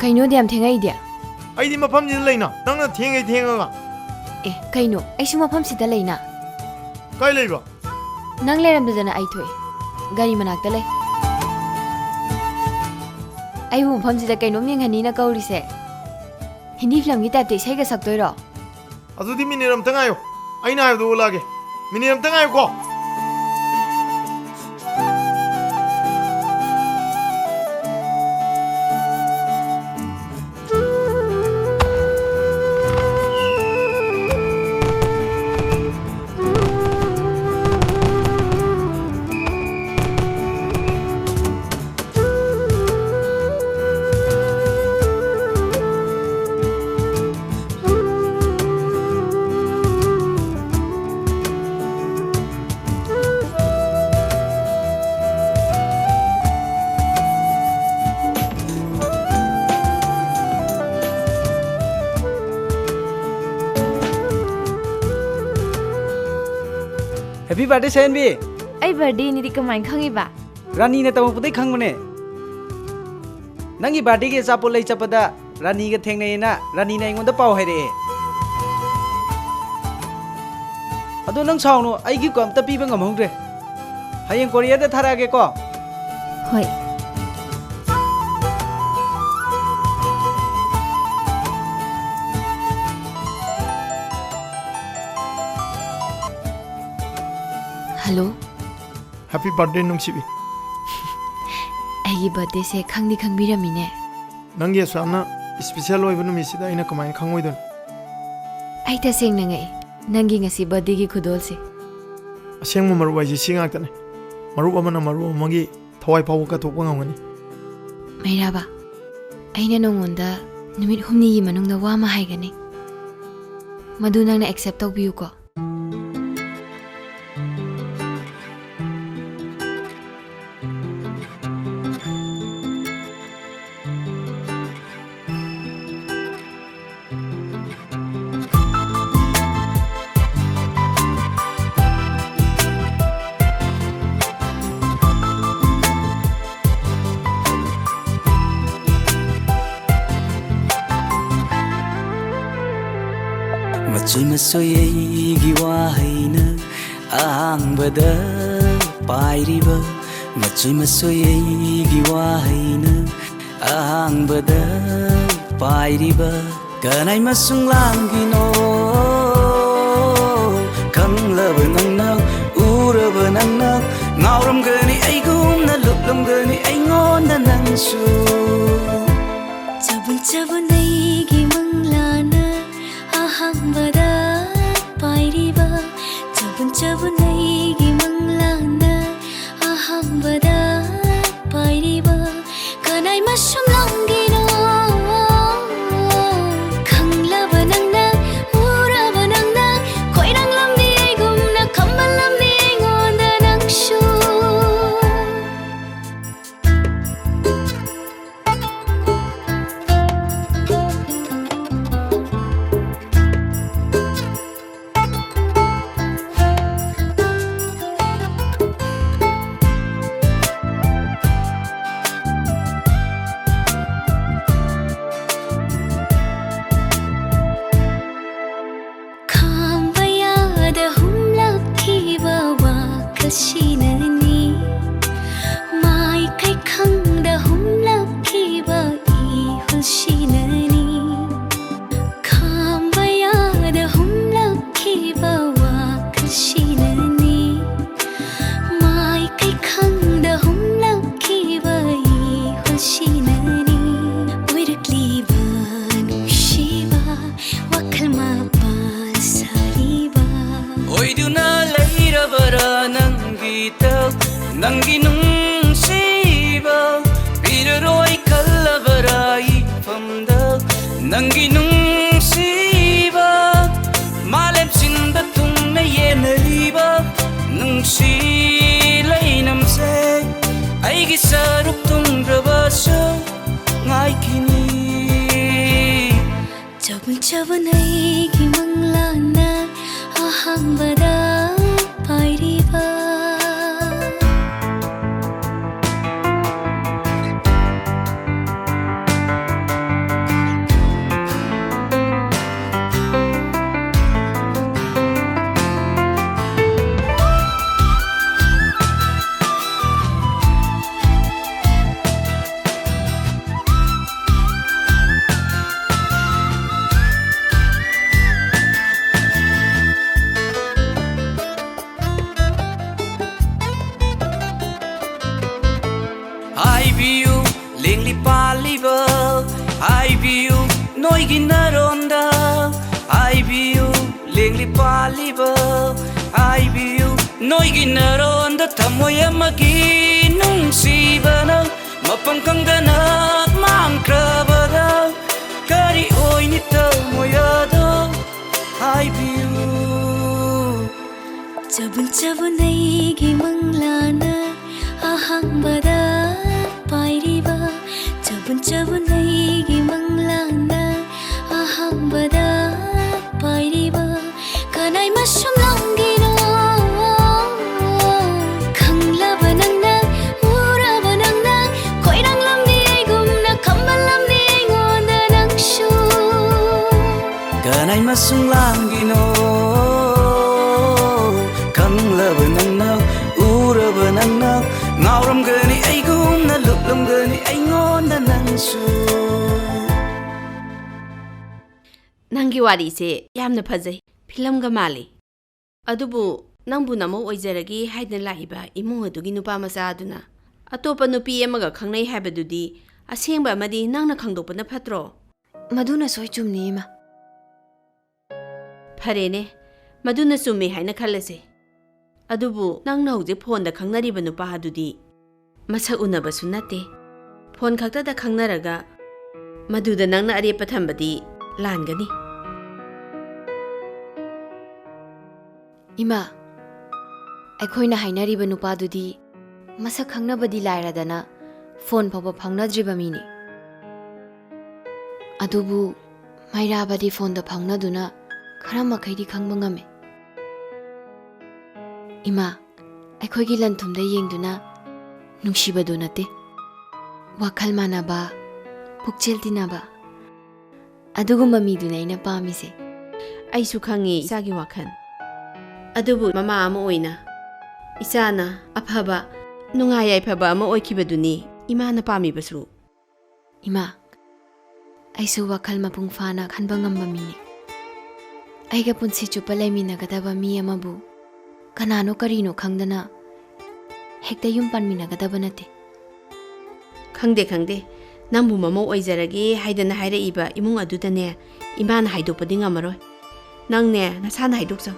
ꯀꯩꯅꯣꯗꯤ ꯌꯥꯝ ꯊꯦꯡꯉꯛꯏꯗꯤ ꯑꯩꯗꯤ ꯃꯐꯝꯁꯤꯗ ꯂꯩꯅ ꯅꯪꯅ ꯊꯦꯡꯉꯒ ꯑꯦ ꯀꯩꯅꯣ ꯑꯩꯁꯨ ꯃꯐꯝꯁꯤꯗ ꯂꯩꯅ ꯀꯥꯏ ꯂꯩꯕ ꯅꯪ ꯂꯩꯔꯝꯗꯗꯅ ꯑꯩ ꯊꯣꯛꯑꯦ ꯒꯥꯔꯤ ꯃꯅꯥꯛꯇ ꯂꯩ ꯑꯩꯕꯨ ꯃꯐꯝꯁꯤꯗ ꯀꯩꯅꯣꯝ ꯌꯦꯡꯍꯟꯅꯤꯅ ꯀꯧꯔꯤꯁꯦ ꯍꯤꯟꯗꯤ ꯐꯤꯂꯝꯒꯤ ꯇꯥꯏꯞꯇ ꯏꯁꯩꯒ ꯁꯛꯇꯣꯏꯔꯣ ꯑꯗꯨꯗꯤ ꯃꯤꯅꯤꯠ ꯑꯝꯇ ꯉꯥꯏꯌꯣ ꯑꯩꯅ ꯍꯥꯏꯕꯗꯣ ꯑꯣꯜꯂꯛꯑꯒꯦ ꯃꯤꯅꯤꯠ ꯑꯝꯇ ꯉꯥꯏꯌꯣꯀꯣ Happy birthday, Senbi! ꯑꯩ ꯕꯔꯊꯗꯦꯅꯤꯗꯤ ꯀꯃꯥꯏꯅ ꯈꯪꯉꯤꯕ Rani na tamo putai khang mane. Nangi birthday ke sapol lai chapada Rani ga thengnai na Rani na ingon da pau hai re. Ado nang saunu ai gi kom ta pi ba ngam hongre. Hayeng Korea da thara ge ko. Hoi. Hello. Happy birthday Nungshi. Ai birthday se khangdi khangbiramine. Nangi asana special oiba numisida ina kamai khangoi don. Ai ta seng nangai. Nangi ngasi birthday gi khudol se. Aseng mo maru waji singak tane. Maru amana maru amagi thawai pawu ka thokpa ngangani. Mairaba. Aina nongonda numit humni gi manungda wa ma haigani. Madu nangna accept tawbiu ko. Machui masoyegi wahaina ahambada pairiba Machui masoyegi wahaina ahambada pairiba Kanai masung langino kanglaba nangna uraba nangna ngauram gani aigumna luplam gani aingonda nangsu Chabun chabun aigi manglana ahambada pairiba Chabun chabun aigi manglana ahambada pairiba Kanai masung langino kanglaba nangna uraba nangna koirang lamdi aigumna kambal lamdi aingonda nangshu Shinani mai kai khang da hum lakhi ba I hul shinani kham baya da hum lakhi ba wa kal shinani mai kai khang da hum lakhi ba I hul shinani oirakli ba Nungshi ba wakal ma ba sari ba oiduna leira barana Nangi nungsiba Piraroi kalabarai famda Nangi nungsiba Malem sinda tungna yenariba Nungsi lainamse Aigi saruk tungrabasa Ngai kini Chabun chabun aigi manglana ahambada pairiba I view noigi naronda I view lengli paliba I view noigi naronda tamoya magi nungsibana mapam kangdana mangkrabada kari oini tamoyado I view Chabun chabun aigi manglana ahambada pairiba Chabun chabun aigi manglana ahambada pairiba Kanai masung langino kanglaba nangna ꯑꯃꯁꯨꯡ ꯂꯥꯡꯒꯤꯅꯣ ꯈꯪꯂꯕ ꯅꯪꯅ ꯎꯔꯕ ꯅꯪꯅ ꯉꯥꯎꯔꯝꯒꯅꯤ ꯑꯩꯒꯨꯝꯅ ꯂꯨꯞꯂꯝꯒꯅꯤ ꯑꯩꯉꯣꯟꯗ ꯅꯪꯁꯨ ꯅꯪꯒꯤ ꯋꯥꯔꯤꯁꯦ ꯌꯥꯝꯅ ꯐꯖꯩ ꯐꯤꯂꯝꯒ ꯃꯥꯜꯂꯤ ꯑꯗꯨꯕꯨ ꯅꯪꯕꯨ ꯅꯃꯧ ꯑꯣꯏꯖꯔꯒꯦ ꯍꯥꯏꯗꯅ ꯂꯥꯛꯏꯕ ꯏꯃꯨꯡ ꯑꯗꯨꯒꯤ ꯅꯨꯄꯥ ꯃꯆꯥ ꯑꯗꯨꯅ ꯑꯇꯣꯞꯄ ꯅꯨꯄꯤ ꯑꯃꯒ ꯈꯪꯅꯩ ꯍꯥꯏꯕꯗꯨꯗꯤ ꯑꯁꯦꯡꯕ ꯑꯃꯗꯤ ꯅꯪꯅ ꯈꯪꯗꯣꯛꯄꯅ ꯐꯠꯇ꯭ꯔꯣ ꯃꯗꯨꯅ ꯁꯣꯏ ꯆꯨꯝꯅꯤ ꯏꯃꯥ ꯐꯔꯦꯅꯦ ꯃꯗꯨꯅ ꯆꯨꯝꯃꯦ ꯍꯥꯏꯅ ꯈꯜꯂꯁꯦ ꯑꯗꯨꯕꯨ ꯅꯪꯅ ꯍꯧꯖꯤꯛ ꯐꯣꯟꯗ ꯈꯪꯅꯔꯤꯕ ꯅꯨꯄꯥ ꯑꯗꯨꯗꯤ ꯃꯁꯛ ꯎꯅꯕꯁꯨ ꯅꯠꯇꯦ ꯐꯣꯟ ꯈꯛꯇꯗ ꯈꯪꯅꯔꯒ ꯃꯗꯨꯗ ꯅꯪꯅ ꯑꯔꯦꯞꯄ ꯊꯝꯕꯗꯤ ꯂꯥꯟꯒꯅꯤ ꯏꯃꯥ ꯑꯩꯈꯣꯏꯅ ꯍꯥꯏꯅꯔꯤꯕ ꯅꯨꯄꯥꯗꯨꯗꯤ ꯃꯁꯛ ꯈꯪꯅꯕꯗꯤ ꯂꯥꯏꯔꯗꯅ ꯐꯣꯟ ꯐꯥꯎꯕ ꯐꯥꯎꯅꯗ꯭ꯔꯤꯕ ꯃꯤꯅꯤ ꯑꯗꯨꯕꯨ ꯃꯩꯔꯥꯕꯗꯤ ꯐꯣꯟꯗ ꯐꯥꯎꯅꯗꯨꯅ ꯈꯔ ꯃꯈꯩꯗꯤ ꯈꯪꯕ ꯉꯝꯃꯦ ꯏꯃꯥ ꯑꯩꯈꯣꯏꯒꯤ ꯂꯟꯊꯨꯝꯗ ꯌꯦꯡꯗꯨꯅ ꯅꯨꯡꯁꯤꯕꯗꯨ ꯅꯠꯇꯦ ꯋꯥꯈꯜ ꯃꯥꯟꯅꯕ ꯄꯨꯛꯆꯦꯜ ꯇꯤꯟꯅꯕ ꯑꯗꯨꯒꯨꯝꯕ ꯃꯤꯗꯨꯅ ꯑꯩꯅ ꯄꯥꯝꯃꯤꯁꯦ ꯑꯩꯁꯨ ꯈꯪꯉꯤ ꯏꯆꯥꯒꯤ ꯋꯥꯈꯜ ꯑꯗꯨꯕꯨ ꯃꯃꯥ ꯑꯃ ꯑꯣꯏꯅ ꯏꯆꯥꯅ ꯑꯐꯕ ꯅꯨꯡꯉꯥꯏ ꯌꯥꯏꯐꯕ ꯑꯃ ꯑꯣꯏꯈꯤꯕꯗꯨꯅꯤ ꯏꯃꯥꯅ ꯄꯥꯝꯃꯤꯕꯁꯨ ꯏꯃꯥ ꯑꯩꯁꯨ ꯋꯥꯈꯜ ꯃꯄꯨꯡ ꯐꯥꯅ ꯈꯟꯕ ꯉꯝꯕ ꯃꯤꯅꯤ ꯑꯩꯒ ꯄꯨꯟꯁꯤ ꯆꯨꯞꯄ ꯂꯩꯃꯤꯟꯅꯒꯗꯕ ꯃꯤ ꯑꯃꯕꯨ ꯀꯅꯥꯅꯣ ꯀꯔꯤꯅꯣ ꯈꯪꯗꯅ ꯍꯦꯛꯇ ꯌꯨꯝ ꯄꯥꯟꯃꯤꯟꯅꯒꯗꯕ ꯅꯠꯇꯦ ꯈꯪꯗꯦ ꯅꯪꯕꯨ ꯃꯃꯧ ꯑꯣꯏꯖꯔꯒꯦ ꯍꯥꯏꯗꯅ ꯍꯥꯏꯔꯛꯏꯕ ꯏꯃꯨꯡ ꯑꯗꯨꯗꯅꯦ ꯏꯃꯥꯅ ꯍꯥꯏꯗꯣꯛꯄꯗꯤ ꯉꯝꯃꯔꯣই ꯅꯪꯅꯦ ꯅꯁꯥꯅ ꯍꯥꯏꯗꯣꯛꯆꯧ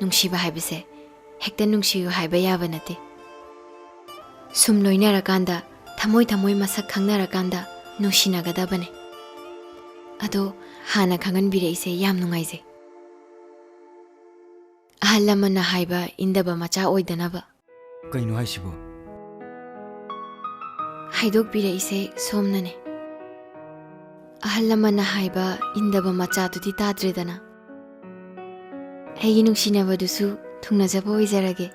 ꯅꯨꯡꯁꯤꯕ ꯍꯥꯏꯕꯁꯦ ꯍꯦꯛꯇ ꯅꯨꯡꯁꯤꯌꯨ ꯍꯥꯏꯕ ꯌꯥꯕ ꯅꯠꯇꯦ ꯁꯨꯝ ꯂꯣꯏꯅꯔꯀꯥꯟꯗ ꯊꯃꯣꯏ ꯃꯁꯛ ꯈꯪꯅꯔꯀꯥꯟꯗ ꯅꯨꯡꯁꯤꯅꯒꯗꯕꯅꯦ ꯑꯗꯣ ꯍꯥꯟꯅ ꯈꯪꯍꯟꯕꯤꯔꯛꯏꯁꯦ ꯌꯥꯝ ꯅꯨꯡꯉꯥꯏꯖꯩ ꯑꯍꯜ ꯂꯃꯟꯅ ꯍꯥꯏꯕ ꯏꯟꯗꯕ ꯃꯆꯥ ꯑꯣꯏꯗꯅꯕ ꯀꯩꯅꯣ ꯍꯥꯏꯁꯤꯕꯣ ꯍꯥꯏꯗꯣꯛꯄꯤꯔꯛꯏꯁꯦ ꯁꯣꯝꯅꯅꯦ ꯑꯍꯜ ꯂꯃꯟꯅ ꯍꯥꯏꯕ ꯏꯟꯗꯕ ꯃꯆꯥꯗꯨꯗꯤ ꯇꯥꯗ꯭ꯔꯦꯗꯅ ꯑꯩꯒꯤ ꯅꯨꯡꯁꯤꯅꯕꯗꯨꯁꯨ ꯊꯨꯡꯅꯖꯕ ꯑꯣꯏꯖꯔꯒꯦ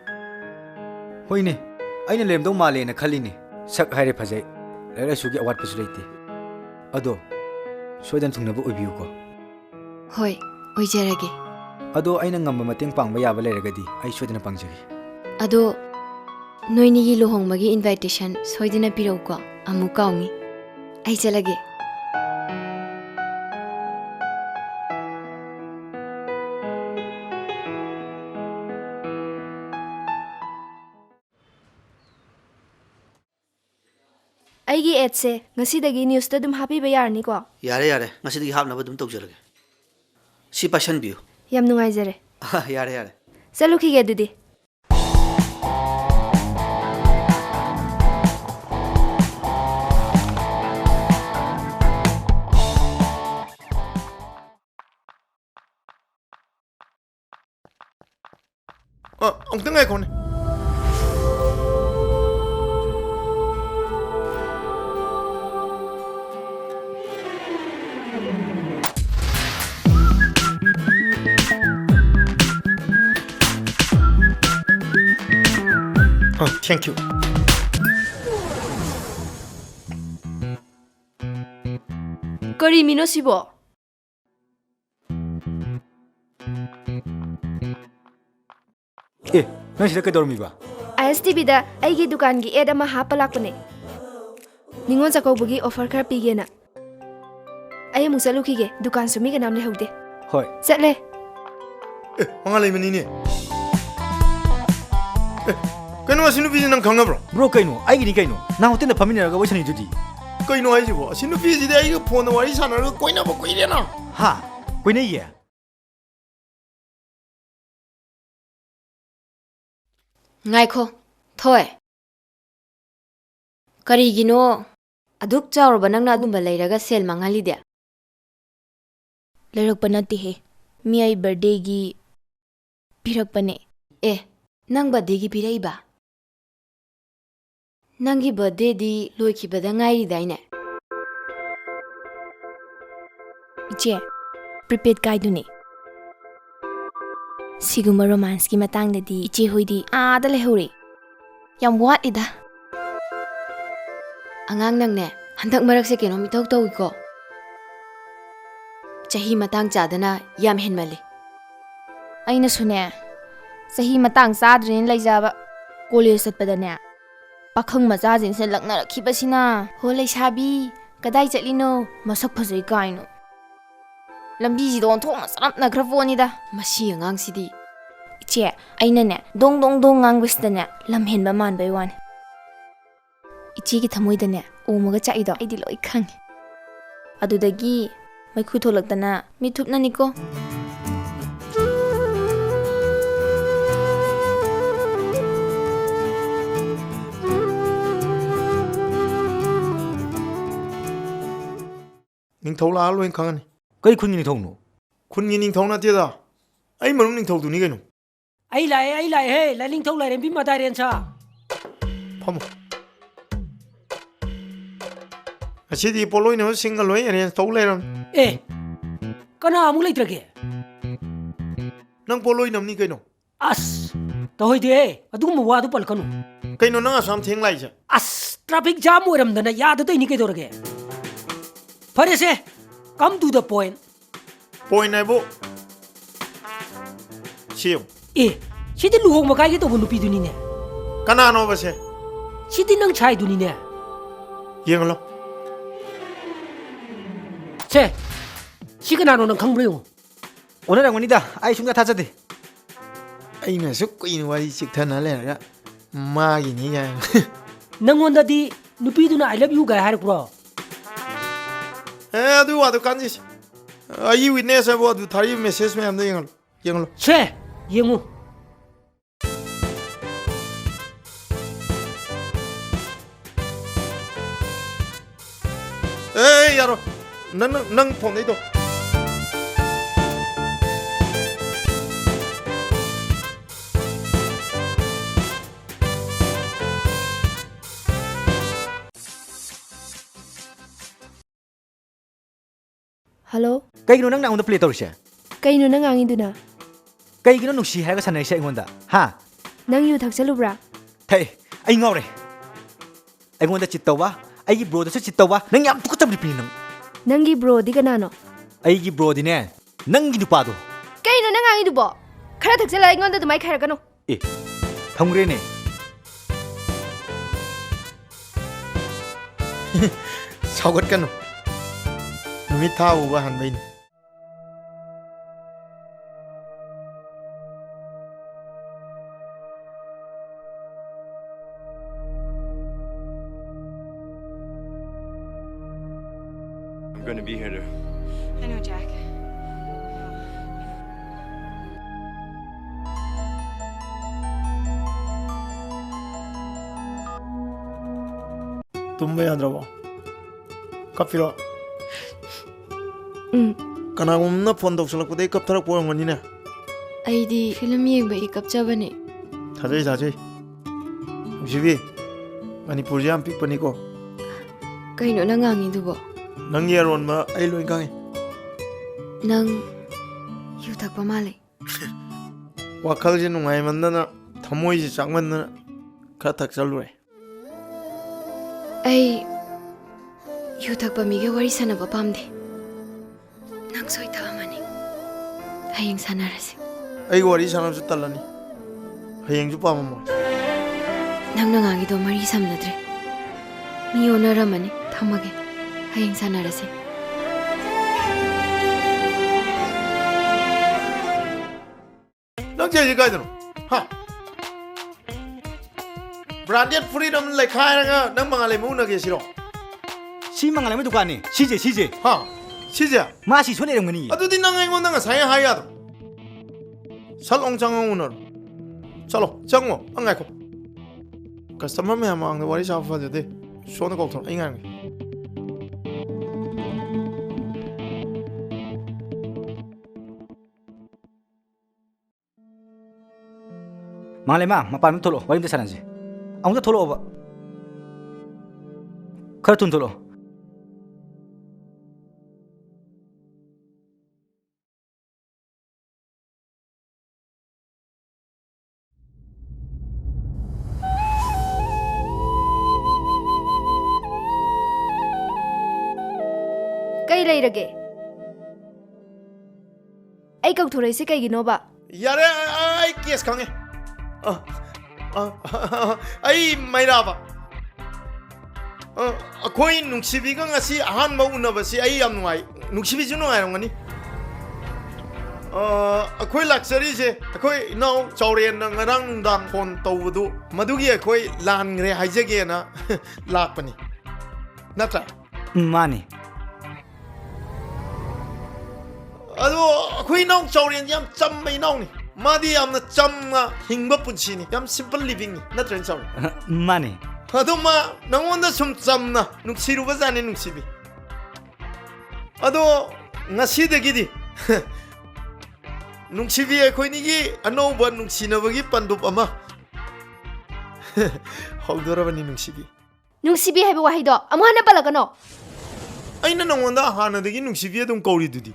ꯍꯣꯏꯅꯦ ꯑꯩꯅ ꯂꯩꯔꯝꯗꯧ ꯃꯥꯜꯂꯦꯅ ꯈꯜꯂꯤꯅꯦ ꯁꯛ ꯍꯥꯏꯔꯦ ꯐꯖꯩ ꯂꯥꯏꯔꯤꯛ ꯂꯥꯏꯁꯨꯒꯤ ꯑꯋꯥꯠꯄꯁꯨ ꯂꯩꯇꯦ ꯑꯗꯣ ꯁꯣꯏꯗꯅ ꯊꯨꯡꯅꯕ ꯑꯣꯏꯕꯤꯌꯨꯀꯣ ꯍꯣꯏ ꯑꯣꯏꯖꯔꯒꯦ ꯑꯗꯣ ꯑꯩꯅ ꯉꯝꯕ ꯃꯇꯦꯡ ꯄꯥꯡꯕ ꯌꯥꯕ ꯂꯩꯔꯒꯗꯤ ꯑꯩ ꯁꯣꯏꯗꯅ ꯄꯥꯡꯖꯒꯦ ꯑꯗꯣ ꯅꯣꯏꯅꯤꯒꯤ ꯂꯨꯍꯣꯡꯕꯒꯤ ꯏꯟꯚꯥꯏꯇꯦꯁꯟ ꯁꯣꯏꯗꯅ ꯄꯤꯔꯛꯎꯀꯣ ꯑꯃꯨꯛ ꯀꯥꯎꯅꯤ ꯑꯩ ꯆꯠꯂꯒꯦ ꯑꯩꯒꯤ ꯑꯦꯗꯁꯦ ꯉꯁꯤꯗꯒꯤ ꯅ꯭ꯌꯨꯁꯇ ꯑꯗꯨꯝ ꯍꯥꯞꯄꯤꯕ ꯌꯥꯔꯅꯤꯀꯣ ꯌꯥꯔꯦ ꯉꯁꯤꯗꯒꯤ ꯍꯥꯞꯅꯕ ꯑꯗꯨꯝ ꯇꯧꯖꯔꯒꯦ ꯁꯤ ꯄꯥꯏꯁꯟꯕꯤꯌꯨ ꯌꯥꯝ ꯅꯨꯡꯉꯥꯏꯖꯔꯦ ꯌꯥꯔꯦ ꯆꯠꯂꯨꯈꯤꯒꯦ ꯑꯗꯨꯗꯤ ꯑꯃꯨꯛꯇꯪ ꯉꯥꯏꯈꯣꯅꯦ Thank you. ꯀꯔꯤ ꯃꯤꯅꯣ ꯁꯤꯕꯣ ꯅꯪ ꯁꯤꯗ ꯀꯩꯗꯧꯔꯝꯃꯤꯕ ISTVꯗ ꯑꯩꯒꯤ ꯗꯨꯀꯥꯟꯒꯤ ꯑꯦꯗ ꯑꯃ ꯍꯥꯞꯄ ꯂꯥꯛꯄꯅꯦ ꯅꯤꯉꯣꯜ ꯆꯥꯛꯀꯧꯕꯒꯤ ꯑꯣꯐꯔ ꯈꯔ ꯄꯤꯒꯦꯅ ꯑꯩ ꯑꯃꯨꯛ ꯆꯠꯂꯨꯈꯤꯒꯦ ꯗꯨꯀꯥꯟꯁꯨ ꯃꯤ ꯀꯅꯥꯝ ꯂꯩꯍꯧꯗꯦ ꯍꯣꯏ ꯆꯠꯂꯦ ꯃꯉꯥ ꯂꯩꯃꯅꯤꯅꯦ ꯀꯩꯅꯣ ꯑꯁꯤ ꯅꯨꯄꯤꯁꯤ ꯅꯪ ꯈꯪꯅꯕ꯭ꯔꯣ ꯕ꯭ꯔꯣ ꯀꯩꯅꯣ ꯑꯩꯒꯤꯅꯤ ꯀꯩꯅꯣ ꯅꯪ ꯍꯣꯇꯦꯜꯗ ꯐꯝꯃꯤꯟꯅꯔꯒ ꯋꯥꯔꯤ ꯁꯥꯟꯅꯩꯗꯨꯗꯤ ꯀꯩꯅꯣ ꯍꯥꯏꯁꯤꯕꯣ ꯑꯁꯤ ꯅꯨꯄꯤꯁꯤꯗꯤ ꯑꯩꯒ ꯐꯣꯟꯗ ꯋꯥꯔꯤ ꯁꯥꯟꯅꯔꯒ ꯀꯣꯏꯅꯕ ꯀꯨꯏꯔꯦꯅ ꯍꯥ ꯀꯣꯏꯅꯩꯌꯦ ꯉꯥꯏꯈꯣ ꯊꯣꯏ ꯀꯔꯤꯒꯤꯅꯣ ꯑꯗꯨꯛ ꯆꯥꯎꯔꯕ ꯅꯪꯅ ꯑꯗꯨꯝꯕ ꯂꯩꯔꯒ ꯁꯦꯜ ꯃꯥꯡꯍꯜꯂꯤꯗꯦ ꯂꯩꯔꯛꯄ ꯅꯠꯇꯦꯍꯦ ꯃꯤ ꯑꯩ ꯕꯔꯊꯗꯦꯒꯤ ꯄꯤꯔꯛꯄꯅꯦ ꯅꯪ ꯕꯔꯊꯗꯦꯒꯤ ꯄꯤꯔꯛꯏꯕ ꯅꯪꯒꯤ ꯕꯔꯊꯗꯦꯗꯤ ꯂꯣꯏꯈꯤꯕꯗ ꯉꯥꯏꯔꯤꯗꯥꯏꯅꯦ ꯏꯆꯦ prepaid ꯀꯥꯏꯗꯨꯅꯤ Siguma romance ki matang dadi iche hoidi aada lehori. Yam wat ida. Angang nang ne handak marak se keno mitau tau ko. Chahi matang chadana yam henmali. Aina sune. Sahi matang sadrin laijaba. College satpadane. Pakhang macha jin se lakna rakhibasina. Ho leisabi kadai chatlino masak phajai kaino. Lambi ji don thong sarap na grafoni da. Masi angang sidi. Iche aina ne dong dong dong ngang bistane lam henba man bai wan. Ichi ki thamoi da ne umaga chai do aidi loi khang. Adudagi mai khu tholaktana mi thupna niko. Ning thau la loin khang ani. Kai khun ni thong no. Khun ni ning thau na tia da. Ai manum ning thau du ni kai no. Ai lai he lai ling thau lai rem bi ma da ren cha. Phamo. Asidi poloi no single loi ren thau lai ram. Kana amu lai trage. Nang poloi nam ni kai no. As to hoi de adu mu wa du pal kanu. Kai no nang asam theng lai ja. As traffic jam oram dana ya da to ni kai dorage. Fare se come to the point. Point ai bo. Chiu. Sidi luhong makai ki to bu nupi du ni ne. Kana no ba se. Sidi nang chai du ni ne. Yeng lo. Che. Si kana no nang khang brio. Ona rang wani da ai sunga tha chade. Ai na su kui ni wai sik thana le ra. Ma gi ni ya. Nang onda di nupi du na I love you ga har pro. Adu wa du kan ji. Ai witness abo du thari message me am de yeng lo. Yeng lo. Che. Yengu. Yaro. Nang phone dei to. Hello. Kai no nang na on the play to se. Kai no nang angi duna. Kai gino Nungshi hai ga sanai se ngonda. Ha. Nang yu thak chalubra. Thai ai ngore. Ai ngonda chit tawa. Ai gi bro da chit tawa. Nang yam tukut tabli pin nang. Nang gi bro di kanano. Ai gi bro di ne. Nang gi nupa do. Kai no nang angi du bo. Khara thak chala ngonda dumai khaira kanu. Thongre ne. Saugat kanu. Numi tha u ba han bain. I'm gonna be here to... I know, Jack. Tumba yadrabo. Kapiro. Kana gumna phone dok salak pudai kap tharak porang mani ne. Aidi film yengba I kapchabane. Thajai. Jibi. Manipuri am pik pani ko. Kaino nang angi dubo. Nang yeron ma ai loi kangi. Nang yu thak pa male. Wakhal je nungai mandana thamoi je changman kha thak chalure. Ai yu thak pa mi ge wari sana ba pamde. Nang soi tha mani. Hayeng sanarase. Ai wari sana su talani. Hayeng ju pa mo. Nang nangangi do mari samnadre. Mi onara mani thamage. Hayeng sanarase. Nang je kai dano. Ha. Branded freedom lai khai nga nang mangale mu na ge siro. Si mangale mu dukan ni. Sije. Ha. Sije. Ma si sone rang ni. Adu din nang ngon nang sai ha ya do. Salong chang unor. Chalo, changmo angai ko. Customer me amang de wari sa fa de. So na ko thon ai ngang. Mangale ma mapan tholo wari de sananje. Ang ta tholo ba. Khar tun tholo. ꯀꯩ ꯂꯩꯔꯒꯦ ꯑꯩ ꯀꯧꯊꯣꯔꯛꯏꯁꯦ ꯀꯩꯒꯤꯅꯣꯕ ꯌꯥꯔꯦ ꯑꯩ case ꯈꯪꯉꯦ ꯑꯩ ꯃꯩꯔꯥꯕ ꯑꯩꯈꯣꯏ ꯅꯨꯡꯁꯤꯕꯤꯒ ꯉꯁꯤ ꯑꯍꯥꯟꯕ ꯎꯅꯕꯁꯤ ꯑꯩ ꯌꯥꯝ ꯅꯨꯡꯉꯥꯏ ꯅꯨꯡꯁꯤꯕꯤꯁꯨ ꯅꯨꯡꯉꯥꯏꯔꯝꯒꯅꯤ ꯑꯩꯈꯣꯏ ꯂꯥꯛꯆꯔꯤꯁꯦ ꯑꯩꯈꯣꯏ ꯏꯅꯥꯎ ꯆꯥꯎꯔꯦꯟꯅ ꯉꯔꯥꯡ ꯅꯨꯡꯗꯥꯡ ꯐꯣꯟ ꯇꯧꯕꯗꯨ ꯃꯗꯨꯒꯤ ꯑꯩꯈꯣꯏ ꯂꯥꯟꯈ꯭ꯔꯦ ꯍꯥꯏꯖꯒꯦꯅ ꯂꯥꯛꯄꯅꯤ ꯅꯠꯇ꯭ꯔꯥ ꯃꯥꯅꯤ ꯑꯗꯣ ꯑꯩꯈꯣꯏ ꯏꯅꯥꯎ ꯆꯥꯎꯔꯦꯟꯁꯦ ꯌꯥꯝ ꯆꯝꯕ ꯏꯅꯥꯎꯅꯤ ꯃꯥꯗꯤ ꯌꯥꯝꯅ ꯆꯝꯅ ꯍꯤꯡꯕ ꯄꯨꯟꯁꯤꯅꯤ ꯌꯥꯝ ꯁꯤꯝꯄꯜ ꯂꯤꯕꯤꯡꯅꯤ ꯅꯠꯇ꯭ꯔꯦ ꯆꯥꯎꯔꯦꯟ ꯃꯥꯅꯤ ꯑꯗꯣ ꯃꯥ ꯅꯪꯉꯣꯟꯗ ꯁꯨꯝ ꯆꯝꯅ ꯅꯨꯡꯁꯤꯔꯨꯕꯖꯥꯠꯅꯤ ꯅꯨꯡꯁꯤꯕꯤ ꯑꯗꯣ ꯉꯁꯤꯗꯒꯤꯗꯤ ꯅꯨꯡꯁꯤꯕꯤ ꯑꯩꯈꯣꯏꯅꯤꯒꯤ ꯑꯅꯧꯕ ꯅꯨꯡꯁꯤꯅꯕꯒꯤ ꯄꯟꯗꯨꯞ ꯑꯃ ꯍꯧꯗꯣꯔꯕꯅꯤ ꯅꯨꯡꯁꯤꯕꯤ ꯅꯨꯡꯁꯤꯕꯤ ꯍꯥꯏꯕ ꯋꯥꯍꯩꯗꯣ ꯑꯃꯨꯛ ꯍꯟꯅ ꯄꯜꯂꯛꯀꯅꯣ ꯑꯩꯅ ꯅꯪꯉꯣꯟꯗ ꯍꯥꯟꯅꯗꯒꯤ ꯅꯨꯡꯁꯤꯕꯤ ꯑꯗꯨꯝ ꯀꯧꯔꯤꯗꯨꯗꯤ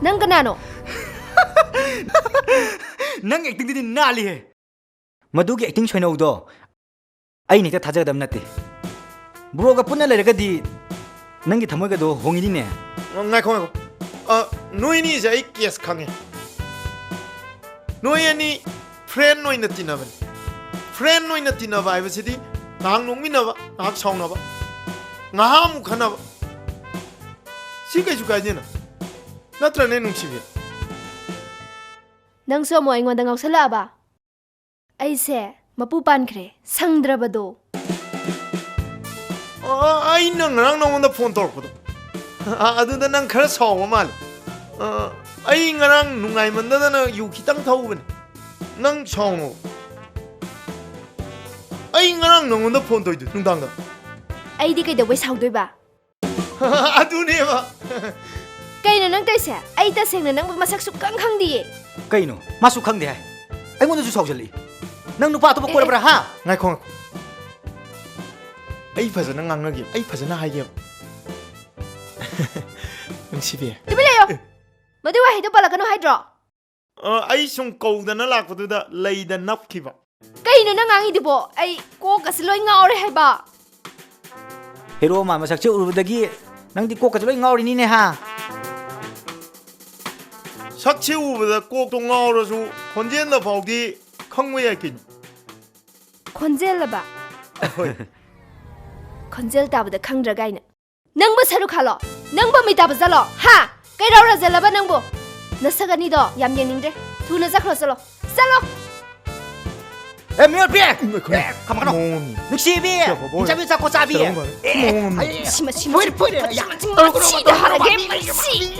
ꯅꯪ ꯀꯅꯥꯅꯣ ꯅꯪ ꯑꯦꯛꯇꯤꯡꯗꯨꯗꯤ ꯅꯥꯜꯂꯤꯍꯦ ꯃꯗꯨꯒꯤ ꯑꯦꯛꯇꯤꯡ ꯁꯣꯏꯅꯧꯗꯣ ꯑꯩꯅ ꯍꯦꯛꯇ ꯊꯥꯖꯒꯗꯕ ꯅꯠꯇꯦ ꯕ꯭ꯔꯣꯒ ꯄꯨꯟꯅ ꯂꯩꯔꯒꯗꯤ ꯅꯪꯒꯤ ꯊꯃꯣꯏꯒꯗꯣ ꯍꯣꯡꯉꯤꯅꯤꯅꯦ ꯉꯥꯏꯈꯣ ꯅꯣꯏꯅꯤꯁꯦ ꯑꯩ ꯀꯦꯁ ꯈꯪꯉꯦ ꯅꯣꯏ ꯑꯅꯤ ꯐ꯭ꯔꯦꯟ ꯑꯣꯏꯅ ꯇꯤꯟꯅꯕꯅꯤ ꯐ꯭ꯔꯦꯟ ꯑꯣꯏꯅ ꯇꯤꯟꯅꯕ ꯍꯥꯏꯕꯁꯤꯗꯤ ꯉꯥꯏꯍꯥꯛ ꯅꯣꯛꯃꯤꯟꯅꯕ ꯉꯥꯏꯍꯥꯛ ꯁꯥꯎꯅꯕ ꯉꯥꯏꯍꯥꯛ ꯑꯃꯨꯛ ꯈꯟꯅꯕ ꯁꯤ ꯀꯩꯁꯨ ꯀꯥꯏꯗꯦꯅ ꯅꯠꯇ꯭ꯔꯅꯦ ꯅꯨꯡꯁꯤꯕꯤ ꯅꯪꯁꯨ ꯑꯃꯨꯛ ꯑꯩꯉꯣꯟꯗ ꯉꯥꯎꯁꯜꯂꯛꯑꯕ ꯑꯩꯁꯦ ꯃꯄꯨ ꯄꯥꯟꯈ꯭ꯔꯦ ꯁꯪꯗ꯭ꯔꯕꯗꯣ ꯑꯩꯅ ꯉꯔꯥꯡ ꯅꯉꯣꯟꯗ ꯐꯣꯟ ꯇꯧꯔꯛꯄꯗꯣ ꯑꯗꯨꯗ ꯅꯪ ꯈꯔ ꯁꯥꯎꯕ ꯃꯥꯜꯂꯦ ꯑꯩ ꯉꯔꯥꯡ ꯅꯨꯡꯉꯥꯏꯃꯟꯗꯗꯅ ꯌꯨ ꯈꯤꯇꯪ ꯊꯧꯕꯅꯦ ꯅꯪ ꯁꯥꯎꯅꯣ ꯑꯩ ꯉꯔꯥꯡ ꯅꯉꯣꯟꯗ ꯐꯣꯟ ꯇꯧꯏꯗꯨ ꯅꯨꯡꯗꯥꯡꯗ ꯑꯩꯗꯤ ꯀꯩꯗꯧꯕꯩ ꯁꯥꯎꯗꯣꯏꯕ ꯑꯗꯨꯅꯦꯕ ꯀꯩꯅꯣ ꯅꯪ ꯇꯧꯏꯁꯦ ꯑꯩ ꯇꯁꯦꯡꯅ ꯅꯪꯕꯨ ꯃꯁꯛ ꯁꯨꯛꯈꯪ ꯈꯪꯗꯤꯌꯦ ꯀꯩꯅꯣ ꯃꯥꯁꯨ ꯈꯪꯗꯦ ꯍꯥꯏ ꯑꯩꯉꯣꯟꯗꯁꯨ ꯁꯥꯎꯖꯜꯂꯛꯏ ꯅꯪ ꯅꯨꯄꯥ ꯑꯇꯣꯞꯄ ꯀꯣꯏꯔꯕ꯭ꯔꯥ ꯍꯥ ꯉꯥꯏꯈꯣ ꯑꯩ ꯐꯖꯅ ꯉꯥꯡꯅꯒꯦ ꯑꯩ ꯐꯖꯅ ꯍꯥꯏꯒꯦꯕ ꯅꯨꯡꯁꯤꯕꯤ ꯇꯨꯃꯤꯟ ꯂꯩꯌꯣ ꯃꯗꯨ ꯋꯥꯍꯩꯗꯣ ꯄꯜꯂꯛꯀꯅꯣ ꯍꯥꯏꯗ꯭ꯔꯣ ꯑꯩ ꯁꯨꯝ ꯀꯧꯗꯅ ꯂꯥꯛꯄꯗꯨꯗ ꯂꯩꯗ ꯅꯞꯈꯤꯕ ꯀꯩꯅꯣ ꯅꯪ ꯉꯥꯡꯉꯤꯗꯨꯕꯣ ꯑꯩ ꯀꯣꯛꯀꯁꯤ ꯂꯣꯏ ꯉꯥꯎꯔꯦ ꯍꯥꯏꯕ ꯍꯦꯔꯣ ꯃꯥ ꯃꯁꯛꯁꯦ ꯎꯔꯨꯕꯗꯒꯤ ꯅꯪꯗꯤ ꯀꯣꯛꯀꯁꯦ ꯂꯣꯏ ꯉꯥꯎꯔꯤꯅꯤꯅꯦ ꯍꯥ ꯁꯛꯁꯦ ꯎꯕꯗ ꯀꯣꯛꯇꯣ ꯉꯥꯎꯔꯁꯨ ꯈꯣꯟꯖꯦꯜꯗ ꯐꯥꯎꯗꯤ ꯈꯪꯕ ꯌꯥꯏ ꯀꯩꯅꯣ ꯈꯣꯟꯖꯦꯜꯂꯕ ꯈꯣꯟꯖꯦꯜ ꯇꯥꯕꯗ ꯈꯪꯗ꯭ꯔꯒꯥꯏꯅ ꯅꯪꯕꯨ ꯁꯔꯨꯛ ꯈꯥꯜꯂꯣ ꯅꯪꯕꯨ ꯃꯤ ꯇꯥꯕ ꯆꯠꯂꯣ ꯍꯥ ꯀꯩꯗꯧꯔꯖꯜꯂꯕ ꯅꯪꯕꯨ ꯅꯁꯛ ꯑꯅꯤꯗꯣ ꯌꯥꯝ ꯌꯦꯡꯅꯤꯡꯗ꯭ꯔꯦ ꯊꯨꯅ ꯆꯠꯈ꯭ꯔꯣ ꯆꯠꯂꯣ ꯆꯠꯂꯣ 미열비! 가만히 늑시비! 인자비 잡고 짜비! 심어 뿌리 양치다 하라게 씨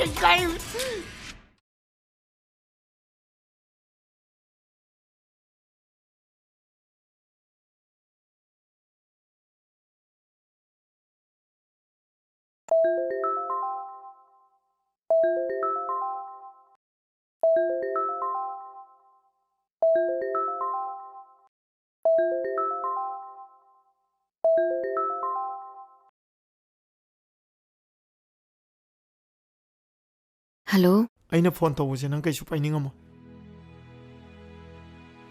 ꯍꯜꯂꯣ ꯑꯩꯅ ꯐꯣꯟ ꯇꯧꯕꯁꯦ ꯅꯪ ꯀꯩꯁꯨ ꯄꯥꯏꯅꯤꯡꯉꯝꯃꯣ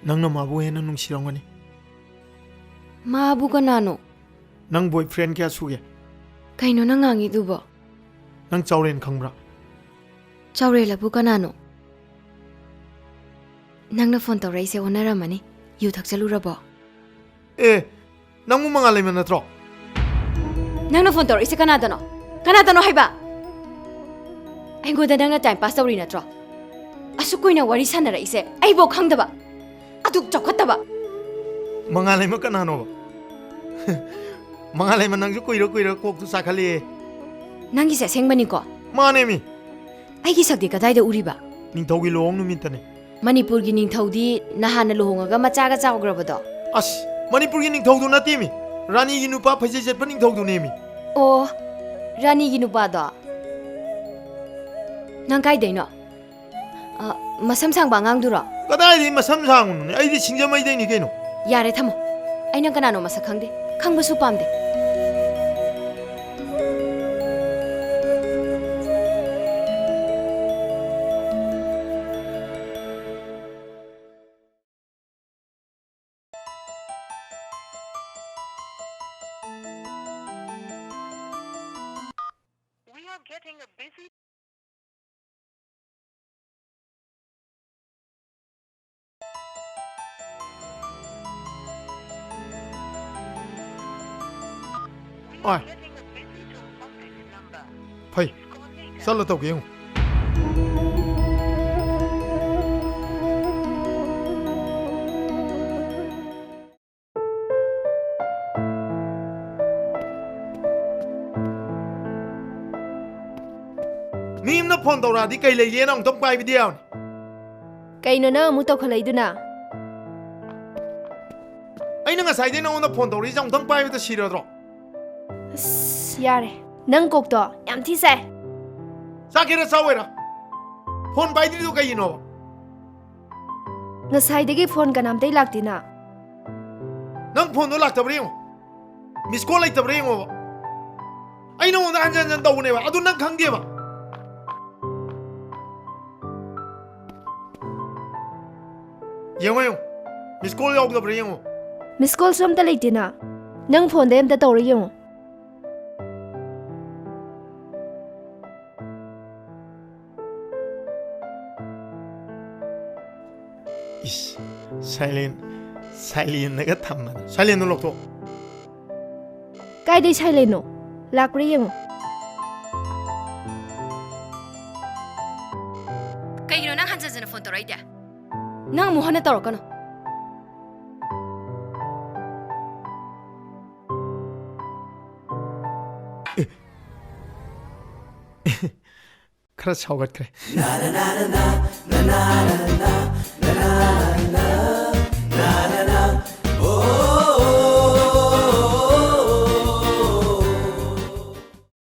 ꯅꯪꯅ ꯃꯥꯕꯨ ꯍꯦꯟꯅ ꯅꯨꯡꯁꯤꯔꯝꯒꯅꯤ ꯃꯥꯕꯨ ꯀꯅꯥꯅꯣ ꯅꯪ ꯕꯣꯏ ꯐ꯭ꯔꯦꯟ ꯀꯌꯥ ꯁꯨꯒꯦ ꯀꯩꯅꯣ ꯅꯪ ꯉꯥꯡꯉꯤꯗꯨꯕꯣ ꯅꯪ ꯆꯥꯎꯔꯦꯟ ꯈꯪꯕ꯭ꯔꯥ ꯆꯥꯎꯔꯦꯜꯂꯕꯨ ꯀꯅꯥꯅꯣ ꯅꯪꯅ ꯐꯣꯟ ꯇꯧꯔꯛꯏꯁꯦ ꯑꯣꯟꯅꯔꯝꯃꯅꯤ ꯌꯨ ꯊꯛꯆꯜꯂꯨꯔꯕꯣ ꯅꯪꯕꯨ ꯃꯉꯥꯜ ꯂꯩꯃ ꯅꯠꯇ꯭ꯔꯣ ꯅꯪꯅ ꯐꯣꯟ ꯇꯧꯔꯛꯏꯁꯦ ꯀꯅꯥꯗꯅꯣ ꯍꯥꯏꯕ ꯑꯩꯉꯣꯟꯗ ꯅꯪꯅ ꯇꯥꯏꯝ ꯄꯥꯁ ꯇꯧꯔꯤ ꯅꯠꯇ꯭ꯔꯣ ꯑꯁꯨꯛ ꯀꯨꯏꯅ ꯋꯥꯔꯤ ꯁꯥꯟꯅꯔꯛꯏꯁꯦ ꯑꯩꯕꯧ ꯈꯪꯗꯕ ꯑꯗꯨꯛ ꯆꯥꯎꯈꯠꯇꯕ ꯃꯉꯥꯜ ꯂꯩꯃ ꯀꯅꯥꯅꯣꯕ ꯃꯉꯥꯜ ꯂꯩꯃ ꯅꯪꯁꯨ ꯀꯨꯏꯔ ꯀꯣꯛꯇꯨ ꯆꯥꯈꯠꯂꯦ ꯅꯪꯒꯤꯁꯦ ꯑꯁꯦꯡꯕꯅꯤꯀꯣ ꯃꯥꯅꯦ ꯃꯤ ꯑꯩꯒꯤ ꯁꯛꯇꯤ ꯀꯗꯥꯏꯗ ꯎꯔꯤꯕ ꯅꯤꯡꯊꯧꯒꯤ ꯂꯨꯍꯣꯡ ꯅꯨꯃꯤꯠꯇꯅꯦ ꯃꯅꯤꯄꯨꯔꯒꯤ ꯅꯤꯡꯊꯧꯗꯤ ꯅꯍꯥꯟꯅ ꯂꯨꯍꯣꯡꯉꯒ ꯃꯆꯥꯒ ꯆꯥꯎꯈ꯭ꯔꯕꯗꯣ ꯑꯁ ꯃꯅꯤꯄꯨꯔꯒꯤ ꯅꯤꯡꯊꯧꯗꯨ ꯅꯠꯇꯦ ꯃꯤ ꯔꯥꯅꯤꯒꯤ ꯅꯨꯄꯥ ꯐꯩꯖꯩ ꯆꯠꯄ ꯅꯤꯡꯊꯧꯗꯨꯅꯦ ꯃꯤ ꯑꯣ ꯔꯥꯅꯤꯒꯤ ꯅꯨꯄꯥꯗꯣ ꯅꯪ ꯀꯥꯏꯗꯩꯅꯣ ꯃꯁꯝ ꯁꯥꯡꯕ ꯑꯉꯥꯡꯗꯨꯔꯣ ꯀꯗꯥꯏꯗꯒꯤ ꯃꯁꯝ ꯁꯥꯡꯕꯅꯣꯅꯦ ꯑꯩꯗꯤ ꯁꯤꯡꯖꯃꯩꯗꯩꯅꯤ ꯀꯩꯅꯣ ꯌꯥꯔꯦ ꯊꯝꯃꯣ ꯑꯩꯅ ꯀꯅꯥꯅꯣ ꯃꯁꯛ ꯈꯪꯗꯦ ꯈꯪꯕꯁꯨ ꯄꯥꯝꯗꯦ Oi. Phây. Sao là tàu kia không? Nim nó phone tàu ra đi cây lấy liền ông tông quay video này. Cây nó mu tàu khởi đuna. Anh nó sai đấy nó phone tàu đi trong tông quay với xí rồi. Yare. Nang cục đó, em thi xe. Sao kia sao vậy đó? Phone bay đi đâu cái gì nó? Nga sai đấy cái phone cái nam tay lạc đi na. Nang phone nó lạc tập riêng. Miss call lại tập riêng mà. Anh nó đang ăn đầu này mà, à tôi nang khăng đi mà. Yang không? Miss call yok tập riêng mà. Miss call som ta lại đi na. Nang phone đấy em ta tàu riêng. Silent 내가 탐만. Silent nó lộc thôi. Cái đây silent nó, lạc riêng. Cái nó năng hansa dân phone tàu right à? Năng mua hana tàu cái nó. khá chào gật kìa.